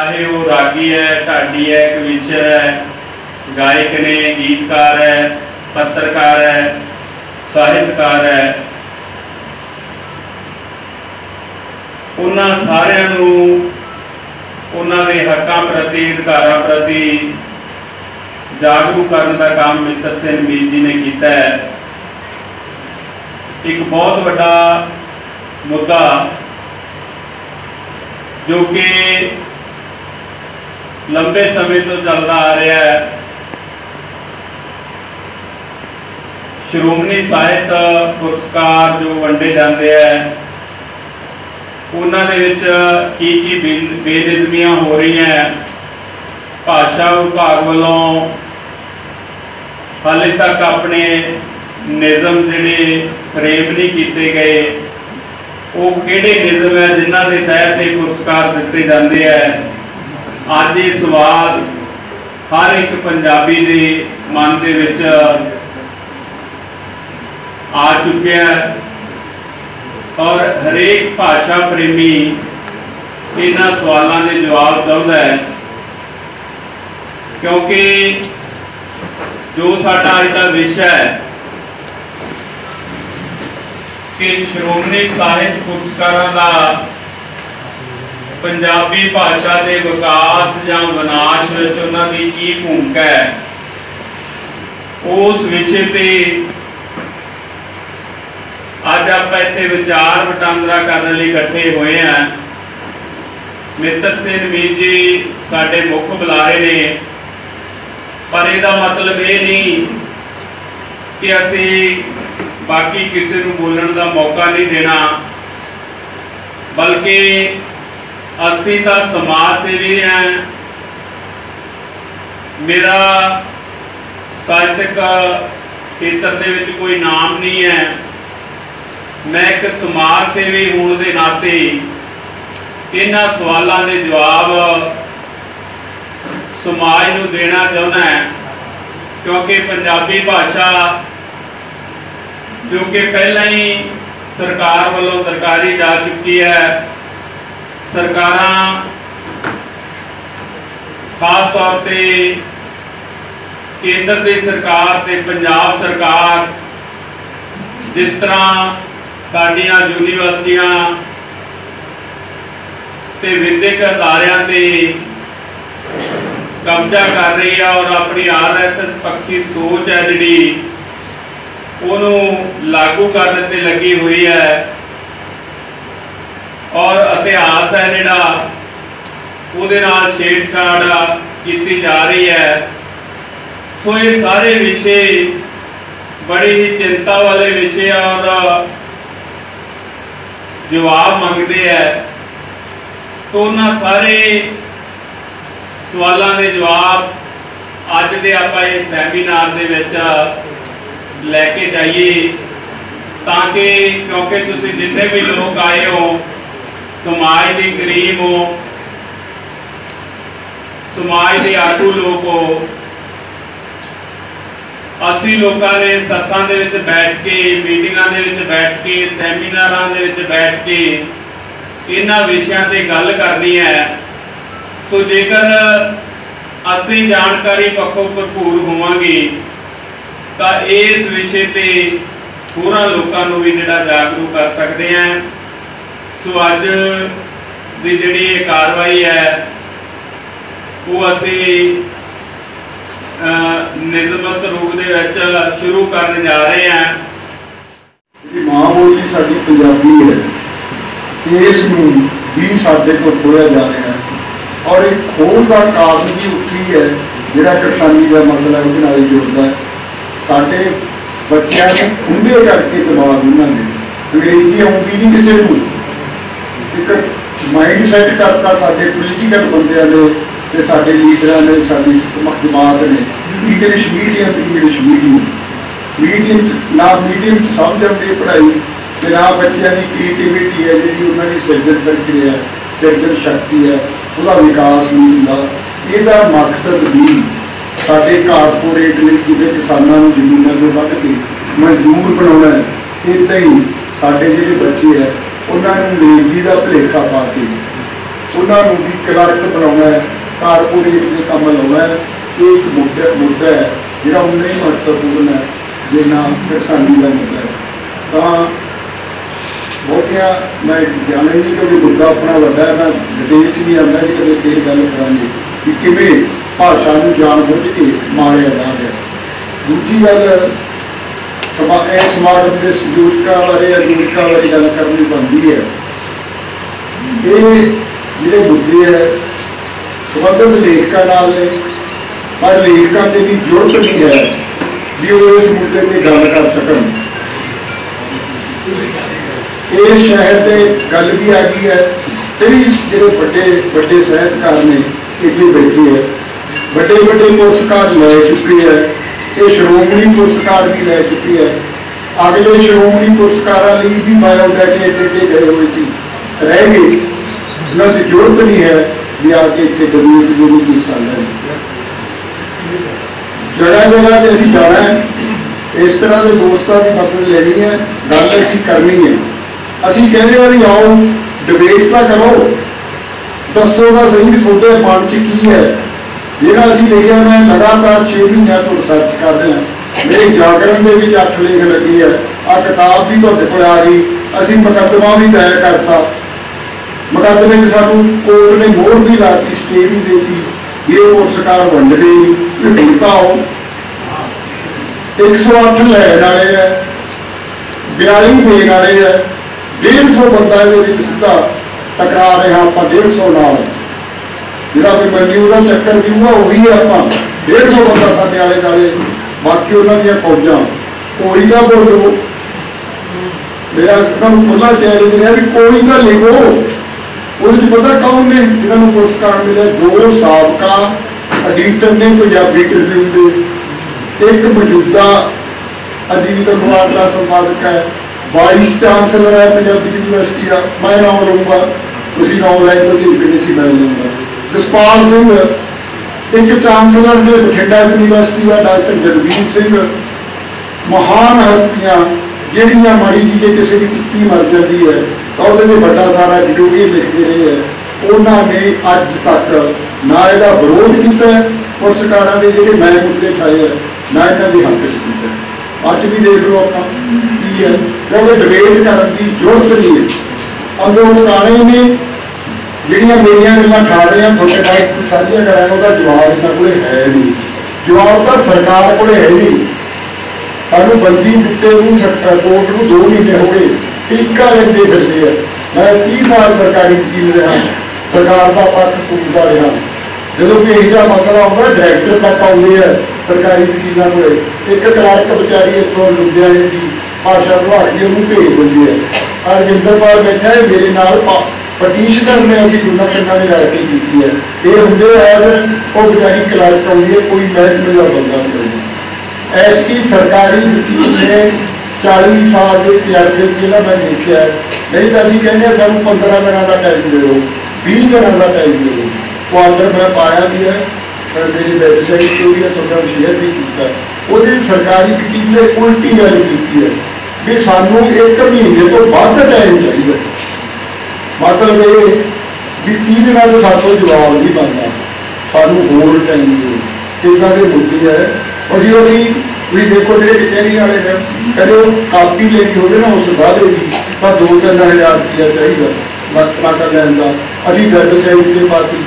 चाहे वो रागी है, ढाडी है, कवीशर है, गायक ने, गीतकार है, पत्रकार है, साहित्यकार है, उन्हां सारिआं नूं उन्हां दे हक्कां प्रति, अधिकारां प्रति जागरूक करने का काम मित्तर सिंह मीर जी ने किया है। एक बहुत बड़ा मुद्दा जो कि लंबे समय तो चलता आ रहा है, श्रोमणी साहित्य पुरस्कार जो वंडे जाते हैं उन्होंने की बेनिज़मियां हो रही हैं। भाषा विभाग वालों हाले तक अपने निज़म जिहड़े फ्रेम नहीं किए गए, वो किहड़े निज़म है जिन्हां दे तहत ये पुरस्कार दिते जाते हैं। अज ये सवाल हर एक पंजाबी के मन दे विच आ चुके हैं और हरेक भाषा प्रेमी इन्हां सवालों के जवाब चाहता है, क्योंकि जो साडा अज दा विषय है कि श्रोमणी साहित्य पुरस्कारां दा पंजाबी भाषा के विकास या विनाश में उन्हां दी की भूमिका है, उस विषय पे अज आप इत्थे विचार वटांदरा करने लिए इकट्ठे हुए हैं। मित्तर सिंह मीर जी साडे मुख बुलारे ने, पर इसका मतलब ये नहीं कि असी बाकी किसी को बोलने का मौका नहीं देना, बल्कि असी तो समाज सेवी हैं। मेरा साहित्यक खेत्र के विच कोई नाम नहीं है, मैं एक समाज सेवी होने के नाते इन्हां सवालों के जवाब समाज नूं देना चाहना है, क्योंकि पंजाबी भाषा जो कि पहला ही सरकार वालों दरकारी जा चुकी है। सरकारां खास तौर पर केंद्र की सरकार ते पंजाब सरकार जिस तरह साडियां यूनिवर्सिटियां ते विद्यक अदारियां ते कब्जा कर रही है और अपनी RSS पक्षी सोच है जिहड़ी उन्होंने लागू करने ते लगी हुई है, और इतिहास है जिहड़ा उहदे नाल छेड़छाड़ की जा रही है। तो ये सारे विषय बड़ी ही चिंता वाले विषय और जवाब मंगते हैं। तो उन्हां सारे सवालों के जवाब अज दे आपां इस सैमीनार दे विच लैके जाइए, ताकि क्योंकि तुसीं जिन्ने भी लोग आए हो समाज के करीब हो, समाज के आगू लोग हो। असी लोगों ने सत्थां दे विच बैठ के, मीटिंगां दे विच बैठ के, सैमीनारां दे विच बैठ के इन्हां विषयां ते गल करनी है। तो जेकर असी जानकारी पक्षों भरपूर होवांगे तो इस विषय पे होरां लोकां नूं भी जिहड़ा जागरूक कर सकते हैं। सो अज दी जिहड़ी कार्रवाई है वो असी निज़मत रूप दे विच शुरू करने जा रहे हैं। माँ बोली साडी पंजाबी है, इस भी साडे तो खोया जा रहा है और एक खोल का कारण भी उठी है जिहड़ा किसानी का मसला उसदे नाल जुड़दा है। साडे बच्चों ने खुंदे करके दिमाग उन्होंने अंग्रेजी आउंदी नहीं किसी को, एक माइंड सैट करता साडे पोलीटिकल बंदियां ने ते साडे लीडरां ने, साडी जमात ने इंग्लिश मीडियम ना मीडियम समझ आती पढ़ाई ते ना बच्चों की क्रिएटिविटी है जी उन्होंने सिरजन प्रक्रिया सिरजन शक्ति है उसका विकास नहीं होंदा। इसका मकसद भी साडे कारपोरेट ने जिहड़े किसानों को जमीनों को वध के मजदूर बनाना है। इदा ही साडे जिहड़े बच्चे है उन्होंने अंग्रेजी का भुलेखा पा के उन्होंने भी क्लर्क बनाना है, कारपोरेट के काम लाना है। ये एक मुद्दा है जोड़ा उन्ना ही महत्वपूर्ण है जिन्ना किसानी का मुद्दा है। तो बहुतियाँ मैं जाना ही नहीं क्योंकि मुद्दा अपना वड्डा है, मैं डिटेल च नहीं आता जी, कभी फिर गल करांगे कि किवें भाषा नूं जानबूझ के मारिया जा रहा। दूजी गल समागम के संयोजकों बारे आयोजकों बारे गल करनी बनती है। ये जिहड़े मुद्दे है संबंधित लेखकों नाल ने, पर लेखकों की भी जरूरत नहीं है भी वो इस मुद्दे पर गल कर सकन। इस शहर से गल भी आ गई है, कई जो बड़े साहित्यकार ने इतने बैठे है, बड़े बड़े पुरस्कार लै चुके है। ये श्रोमणी पुरस्कार भी लै चुकी है। अगले श्रोमणी पुरस्कारों लिए भी बायोडाटा इतने गए हुए सी रह गए, उन्होंने जरूरत नहीं है भी आके इतने गरीब जो भी हिस्सा लें। जगह जगह से असीं जाना है, इस तरह के दोस्तों की मदद लेनी है, गल असीं करनी है। असीं कहने वाली आओ डिबेट तो करो, दसो तो सही भी थोड़े मन च की है जोड़ा असीं लिखिया। मैं लगातार 6 महीनों तो रिसर्च कर रहे हैं, मेरे जागरण के 8 लेख लगी है, आ किताब भी तुहाडे कोल आ गई। असीं मुकदमा भी तय करता, मुकदमे में सानूं कोर्ट ने मोहर भी लाती, स्टे भी देती, ये पुरस्कार वंडने नहीं ढूंढता हो। 108 लैन वाले है, 42 देने वाले है, 150 बंदा ये सीधा टकरा रहे हैं। आप 150 नाल जोड़ा कोई मैन्यू का चक्कर भी हुआ वही है। आप 150 बंदा साढ़े आले दुआले, बाकी उन्होंने फौजा कोई ना बोलो। मेरा खुला चैलेंज है भी कोई ना लिखो। उस पता कौन ने जिन्होंने पुरस्कार मिले? 2 साबका एडिटर ने पंजाबी ट्रिब्यून के, एक मौजूदा अजीत अखबार का संपादक है, वाइस चांसलर है पंजाबी यूनिवर्सिटी का। मैं नाम लूँगा, तुम नाम लाइन तो लिख मैं लूँगा। जसपाल सिंह, एक चांसलर ने बठिंडा यूनिवर्सिटी का डॉक्टर जगवीर सिंह। महान हस्तियां जिहड़ियां माड़ी जी जे किसी की कित्ती मर जाती है तो वो बड़ा सारा ड्यूटी लिखते रहे हैं। उन्होंने अज तक ना इसका विरोध किया पुरस्कारों के जोड़े मैं मुद्दे उठाए है, ना इन्हों के हक किया। अज भी देख लो आप की है, क्योंकि डिबेट करने की जरूरत नहीं है। अंदरों पुराने ही ने ਜਿਹੜੀਆਂ ਮੇਰੀਆਂ ਗੱਲਾਂ ਖਾ ਰਹੇ ਆ ਤੁਹਾਡੇ ਨਾਲ ਸਾਂਝੀਆਂ ਕਰਾਂਗੇ, ਉਹਦਾ ਜਵਾਬ ਇਹਨਾਂ ਕੋਲ ਹੈ ਨਹੀਂ। ਜਵਾਬ ਤਾਂ ਸਰਕਾਰ ਕੋਲ ਹੈ ਨਹੀਂ। ਸਾਨੂੰ ਬੰਦੀ ਦਿੱਤੇ ਨੂੰ ਕੋਰਟ ਨੂੰ 2 ਮਹੀਨੇ ਹੋ ਗਏ, ਟੀਕਾ ਲੈਂਦੇ ਫਿਰਦੇ ਆ। ਮੈਂ 30 ਸਾਲ ਸਰਕਾਰੀ ਵਕੀਲ ਰਿਹਾ, ਸਰਕਾਰ ਦਾ ਪੱਖ ਪੂਰਦਾ ਰਿਹਾ। ਜਦੋਂ ਵੀ ਇਹੋ ਜਿਹਾ ਮਸਲਾ ਆਉਂਦਾ ਡਾਇਰੈਕਟਰ ਤੱਕ ਆਉਂਦੇ ਆ ਸਰਕਾਰੀ ਵਕੀਲਾਂ ਕੋਲ। ਇੱਕ ਕਲਰਕ ਵਿਚਾਰੀ ਇੱਥੋਂ ਲੁਧਿਆਣੇ ਦੀ ਭਾਸ਼ਾ ਬਣਾ ਕੇ ਉਹਨੂੰ ਭੇਜ ਦਿੰਦੇ ਆ। ਰਜਿੰਦਰਪਾਲ ਬੈਠਾ ਹੈ ਮੇਰੇ ਨਾਲ, ਪਟੀਸ਼ਨਰ ਨੇ ਅਸੀਂ ਦੋਨਾਂ ਪਿੰਡਾਂ ਨੇ ਰਲ ਕੇ ਕੀਤੀ ਹੈ। ਇਹ ਹੁੰਦੇ ਹੈ ਉਹ ਵਿਚਾਰੀ ਕਲਰਕ ਆਉਂਦੀ ਹੈ, ਕੋਈ ਮਹਿਕਮੇ ਦਾ ਬੰਦਾ ਨਹੀਂ। ਐਤਕੀ ਸਰਕਾਰੀ ਵਕੀਲ ਨੇ 40 ਸਾਲ ਦੇ ਤਜਰਬੇ ਜਿਹੜਾ ਮੈਂ ਦੇਖਿਆ, ਨਹੀਂ ਤਾਂ ਅਸੀਂ ਕਹਿੰਦੇ ਸਾਨੂੰ 15 ਦਿਨਾਂ ਦਾ ਟਾਈਮ ਦੇ ਦਿਓ, 20 ਦਿਨਾਂ ਦਾ ਟਾਈਮ ਦੇ ਦਿਓ। ਉਹ ਆਰਡਰ ਮੈਂ ਪਾਇਆ ਵੀ ਹੈ, ਮੇਰੀ ਵੈਬਸਾਈਟ ਤੋਂ ਵੀ ਤੁਹਾਡਾ ਸ਼ੇਅਰ ਵੀ ਕੀਤਾ। ਉਹਦੇ ਸਰਕਾਰੀ ਵਕੀਲ ਨੇ ਉਲਟੀ ਗੱਲ ਕੀਤੀ ਹੈ ਵੀ ਸਾਨੂੰ 1 ਮਹੀਨੇ ਤੋਂ ਵੱਧ ਟਾਈਮ ਚਾਹੀਦਾ। मतलब ये भी 30 दिनों से सातों जवाब नहीं बनता, सानू होर टाइम दिओ। इदा के मुद्दे है और जो अभी भी देखो जो कचहरी वाले ने कदे कापी लेनी हो ना उस दावे की तो 2-3 हज़ार रुपया चाहिए नाका लैन का। अभी वैबसाइट से पाती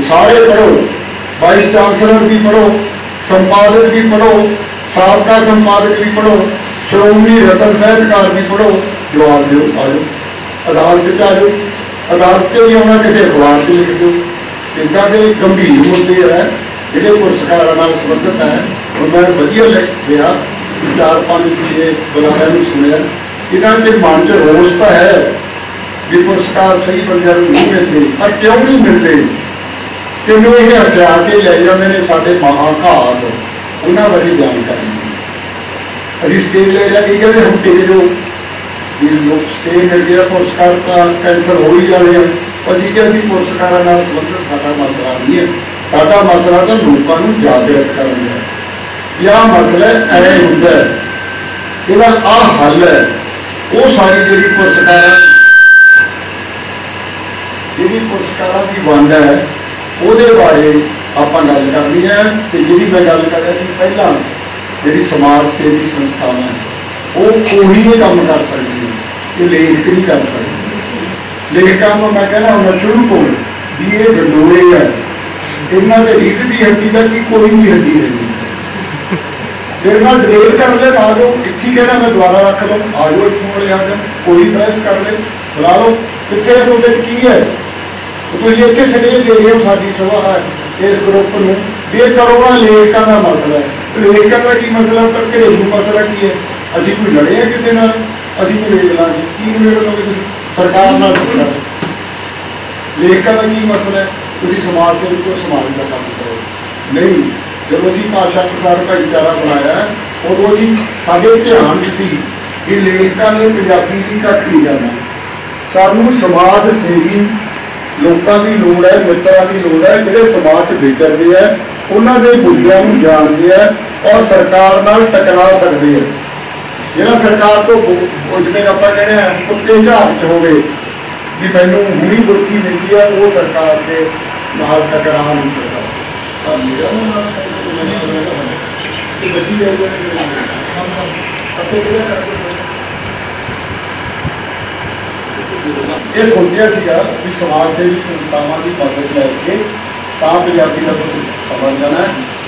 सारे पढ़ो, वाइस चांसलर भी पढ़ो, संपादक भी पढ़ो, साबका संपादक भी पढ़ो, श्रोमणी रतन साहित्यकार भी पढ़ो। जवाब दो, आ जाओ अदालत आ जाओ, अदालत से भी आना, किसी अखबार से लिख दो। इदा के गंभीर मुद्दे है जोड़े पुरस्कारों संबंधित है। और मैं वधिया लिखा 4-5 पिछले बुलारिया सुनिया, इन्हों के मन च रोष तो है भी पुरस्कार सही बंदे नहीं मिलते। पर क्यों नहीं मिलते? किमें ये हथिया के ले जाते हैं साढ़े महाघात, उन्होंने बारे जानकारी अभी स्टेज ले जाके कहते हम टिक जाओ, स्टे मिल गया पुरस्कार तो कैंसल हो ही जाने। अभी क्या पुरस्कारों संबंधित साडा मसला नहीं है, साडा मसला तो लोगों को जागृत करना है। यह मसला ऐ होंदा है, इसका आ हल है। वो सारी जी पुरस्कार ਜਿਹੜੀ ਪੁਰਸਕਾਰਾਂ ਦੀ ਵੰਡ ਹੈ ਉਹਦੇ ਬਾਰੇ ਆਪਾਂ ਗੱਲ ਕਰਨੀ ਹੈ। ਤੇ ਜਿਹੜੀ ਮੈਂ ਗੱਲ ਕਰ ਰਿਹਾ ਸੀ ਪਹਿਲਾਂ, ਜਿਹੜੀ ਸਮਾਜ ਸੇਵੀ ਸੰਸਥਾਵਾਂ ਉਹ ਉਹੀ ਇਹ ਕੰਮ ਕਰ ਸਕਦੀਆਂ, ਇਹ ਲੇਖਕ ਨਹੀਂ ਕਰ ਸਕਦੇ। ਲੇਖਕਾਂ ਨੂੰ ਮੈਂ ਕਹਿਣਾ ਹੁੰਦਾ ਸ਼ੁਰੂ ਤੋਂ ਵੀ ਇਹ ਗੰਡੋਏ ਹੈ, ਇਹਨਾਂ ਦੇ ਰੀੜ ਦੀ ਹੱਡੀ ਦਾ ਕੀ ਕੋਈ ਵੀ ਹੱਡੀ ਨਹੀਂ। ਫਿਰ ਨਾਲ ਡਿਬੇਟ ਕਰ ਲੈ, ਆ ਜਾਓ ਇੱਥੇ ਕਹਿਣਾ ਮੈਂ ਦੁਬਾਰਾ ਰੱਖ ਲਓ, ਆ ਜਾਓ ਇੱਥੋਂ ਲਿਆ ਜਾ, ਕੋਈ ਬਹਿਸ ਕਰ ਲੈ, ਬੁਲਾ ਲਓ, ਕਿੱਥੇ ਤੁਹਾਡੇ ਕੀ ਹੈ। ਤੁਸੀਂ ਇੱਥੇ ਸਨੇਹ ਦੇ ਰਹੇ ਹੋ ਸਾਡੀ ਸਭਾ ਹੈ ਇਸ ਗਰੁੱਪ ਨੂੰ, ਇਹ ਕਰੋਗਾ ਲੇਖਕਾਂ ਦਾ ਮਸਲਾ ਹੈ। ਲੇਖਕਾਂ ਦਾ ਕੀ ਮਸਲਾ, ਤਾਂ ਘਰੇਲੂ ਮਸਲਾ ਕੀ ਹੈ? ਅਸੀਂ ਕੋਈ ਲੜੇ ਹਾਂ ਕਿਸੇ ਨਾਲ? ਅਸੀਂ ਨਿਬੇੜ ਲਾਂਗੇ, ਕੀ ਨਿਬੇੜ ਲਓਗੇ ਤੁਸੀਂ? ਸਰਕਾਰ ਨਾਲ ਨਿਬੇੜਾ। ਲੇਖਕਾਂ ਦਾ ਕੀ ਮਸਲਾ ਹੈ? ਤੁਸੀਂ ਸਮਾਜ ਸੇਵੀ ਤੋਂ ਸਮਾਜ ਦਾ ਕੰਮ ਕਰੋ। ਨਹੀਂ, ਜਦੋਂ ਅਸੀਂ ਭਾਸ਼ਾ ਪ੍ਰਸਾਰ ਭਾਈਚਾਰਾ ਬਣਾਇਆ ਉਦੋਂ ਅਸੀਂ ਸਾਡੇ ਧਿਆਨ 'ਚ ਸੀ ਕਿ ਲੇਖਕਾਂ ਨੇ ਪੰਜਾਬੀ ਦੀ ਕੱਖ ਨਹੀਂ ਕਰਨਾ, ਸਾਨੂੰ ਸਮਾਜ ਸੇਵੀ ਲੋਕਾਂ ਦੀ ਲੋੜ ਹੈ, ਮਿੱਤਰਾਂ ਦੀ ਲੋੜ ਹੈ, ਜਿਹੜੇ ਸਮਾਜ 'ਚ ਵਿਚਰਦੇ ਹੈ, ਉਹਨਾਂ ਦੇ ਮੁੱਦਿਆਂ ਨੂੰ ਜਾਣਦੇ ਹੈ ਔਰ ਸਰਕਾਰ ਨਾਲ ਟਕਰਾ ਸਕਦੇ ਹੈ। ਜਿਹੜਾ ਸਰਕਾਰ ਤੋਂ ਜਿਵੇਂ ਆਪਾਂ ਕਹਿੰਦੇ ਹਾਂ ਕੁੱਤੇ ਝਾੜ 'ਚ ਹੋਵੇ ਵੀ ਮੈਨੂੰ ਹੁਣੀ ਬੁਰਕੀ ਮਿਲਦੀ ਹੈ, ਉਹ ਸਰਕਾਰ ਦੇ ਨਾਲ ਟਕਰਾ ਨਹੀਂ ਸਕਦਾ। ਇਹ ਸੋਚਿਆ ਸੀਗਾ ਵੀ ਸਮਾਜ ਸੇਵੀ ਸੰਸਥਾਵਾਂ ਦੀ ਮਦਦ ਲੈ ਕੇ ਤਾਂ ਪੰਜਾਬੀ ਦਾ ਕੁਝ ਸਮਝ ਜਾਣਾ।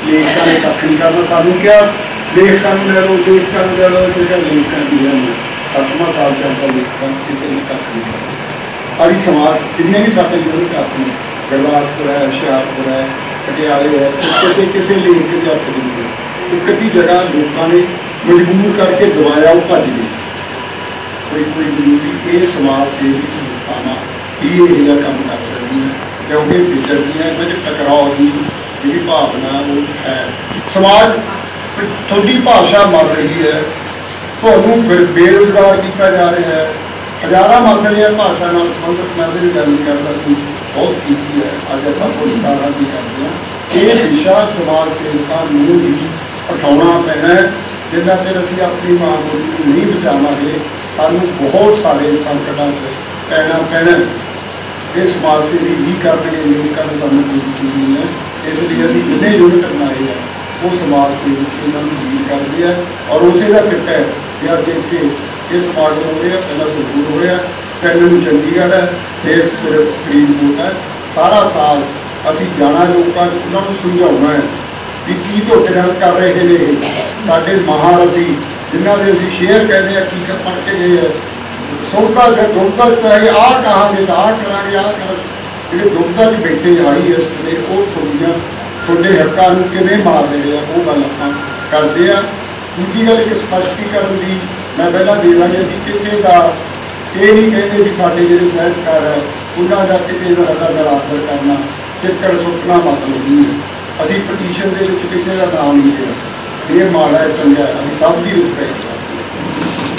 ਲੇਖਕਾਂ ਨੇ ਕੱਖ ਨਹੀਂ ਕਰਨਾ, ਸਾਨੂੰ ਕਿਹਾ ਲੇਖਕਾਂ ਨੂੰ ਲੈ ਲਓ, ਲੇਖਕਾਂ ਨੂੰ ਲੈ ਲਓ, ਜਿਹੜਾ ਲੇਖਕਾਂ ਦੀ ਹੈ 7ਵਾਂ ਸਾਲ ਚੱਲਦਾ ਲੇਖਕਾਂ ਕਿਸੇ ਨੇ ਕੱਖ ਨਹੀਂ ਕਰਨਾ। ਸਾਡੀ ਸਮਾਜ ਜਿੰਨੇ ਵੀ ਸਾਡੇ ਯੂਨਿਟ ਆਪਣੇ ਗੁਰਦਾਸਪੁਰ ਹੈ, ਹੁਸ਼ਿਆਰਪੁਰ ਹੈ, ਪਟਿਆਲੇ ਹੈ, ਕਿਤੇ ਕਿਸੇ ਲੇਖ ਦੇ ਹੱਥ ਨਹੀਂ। ਇੱਕ ਅੱਧੀ ਜਗ੍ਹਾ ਲੋਕਾਂ ਨੇ ਮਜਬੂਰ ਕਰਕੇ ਦਵਾਇਆ, ਉਹ ਭੱਜ ਗਏ। ਕੋਈ ਜ਼ਰੂਰੀ ਇਹ ਸਮਾਜ ਸੇਵੀ ਸੰਸਥਾਵਾਂ ਇਹ ਜਿਹਾ ਕੰਮ ਕਰ ਸਕਦੀਆਂ ਕਿਉਂਕਿ ਵਿਚਰਦੀਆਂ ਇਹਨਾਂ 'ਚ ਟਕਰਾਅ ਦੀ ਜਿਹੜੀ ਭਾਵਨਾ ਉਹ ਹੈ। ਸਮਾਜ ਤੁਹਾਡੀ ਭਾਸ਼ਾ ਮਰ ਰਹੀ ਹੈ, ਤੁਹਾਨੂੰ ਬੇਰੁਜ਼ਗਾਰ ਕੀਤਾ ਜਾ ਰਿਹਾ ਹੈ, ਹਜ਼ਾਰਾਂ ਮਸਲੇ ਭਾਸ਼ਾ ਨਾਲ ਸੰਬੰਧਿਤ। ਮੈਂ ਉਹਦੀ ਗੱਲ ਨਹੀਂ ਕਰਦਾ ਸੀ, ਬਹੁਤ ਕੀਤੀ ਹੈ, ਅੱਜ ਆਪਾਂ ਪੁਰਸਕਾਰਾਂ ਦੀ ਕਰਦੇ ਹਾਂ। ਇਹ ਵਿਸ਼ਾ ਸਮਾਜ ਸੇਵਕਾਂ ਨੂੰ ਵੀ ਉਠਾਉਣਾ ਪੈਣਾ, ਜਿੰਨਾ ਚਿਰ ਅਸੀਂ ਆਪਣੀ ਮਾਂ ਬੋਲੀ ਨੂੰ ਨਹੀਂ ਬਚਾਵਾਂਗੇ ਸਾਨੂੰ ਬਹੁਤ ਸਾਰੇ ਸੰਕਟਾਂ 'ਚ ਪੈਣਾ। ਇਹ ਸਮਾਜ ਸੇਵੀ ਹੀ ਕਰਨਗੇ, ਲੇਖਕਾਂ ਨੂੰ ਸਾਨੂੰ ਕੋਈ ਯਕੀਨ ਨਹੀਂ ਹੈ। ਇਸ ਲਈ ਅਸੀਂ ਜਿੰਨੇ ਯੂਨਿਟ ਬਣਾਏ ਆ ਉਹ ਸਮਾਜ ਸੇਵੀ ਇਹਨਾਂ ਨੂੰ ਡੀਲ ਕਰਦੇ ਆ ਔਰ ਉਸੇ ਦਾ ਸਿੱਟਾ ਹੈ ਕਿ ਅੱਜ ਇੱਥੇ ਇਹ ਸਮਾਗਮ ਹੋ ਰਿਹਾ, ਪਹਿਲਾਂ ਸੰਗਰੂਰ ਹੋਇਆ, ਫਿਰ ਨੂੰ ਚੰਡੀਗੜ੍ਹ ਹੈ, ਫਿਰ ਫਰੀਦਕੋਟ ਹੈ। ਸਾਰਾ ਸਾਲ ਅਸੀਂ ਜਾਣਾ ਲੋਕਾਂ 'ਚ, ਉਹਨਾਂ ਨੂੰ ਸਮਝਾਉਣਾ ਹੈ ਵੀ ਕੀ ਧੋਖੇ ਨਾਲ ਕਰ ਰਹੇ ਨੇ ਸਾਡੇ ਮਹਾਰਥੀ, ਜਿਨ੍ਹਾਂ ਦੇ ਅਸੀਂ ਸ਼ੇਅਰ ਕਹਿੰਦੇ ਆ, ਕੀ ਪੜ੍ਹ ਕੇ ਗਏ ਹੈ। ਸੁਣਦਾ ਜਾਂ ਦੁੱਧਾ ਚਾਹੇ ਆਹ ਕਹਾਂਗੇ ਤਾਂ ਆਹ ਕਰਾਂਗੇ, ਆਹ ਕਰ ਜਿਹੜੇ ਦੁੱਧਾ 'ਚ ਬੈਠੇ ਹਾਈ ਇਸ ਵੇਲੇ ਉਹ ਤੁਹਾਡੇ ਹੱਕਾਂ ਨੂੰ ਕਿਵੇਂ ਮਾਰ ਰਹੇ ਆ, ਉਹ ਗੱਲ ਆਪਾਂ ਕਰਦੇ ਆ। ਦੂਜੀ ਗੱਲ ਇੱਕ ਸਪਸ਼ਟੀਕਰਨ ਦੀ ਮੈਂ ਪਹਿਲਾਂ ਦੇ ਦਾਂਗੇ, ਅਸੀਂ ਕਿਸੇ ਦਾ ਇਹ ਨਹੀਂ ਕਹਿੰਦੇ ਵੀ ਸਾਡੇ ਜਿਹੜੇ ਸਾਹਿਤਕਾਰ ਹੈ ਉਹਨਾਂ ਦਾ ਕਿਤੇ ਦਾ ਨਿਰਾਦਰ ਕਰਨਾ, ਚਿੱਕੜ ਸੁੱਟਣਾ ਮਤਲਬ ਨਹੀਂ ਹੈ। ਅਸੀਂ ਪਟੀਸ਼ਨ ਦੇ ਵਿੱਚ ਕਿਸੇ ਦਾ ਨਾਮ ਨਹੀਂ ਲਿਆ, ਇਹ ਮਾੜਾ ਹੈ ਚੰਗਾ, ਅਸੀਂ ਸਭ ਦੀ ਰਿਸਪੈਕਟ ਕਰਦੇ।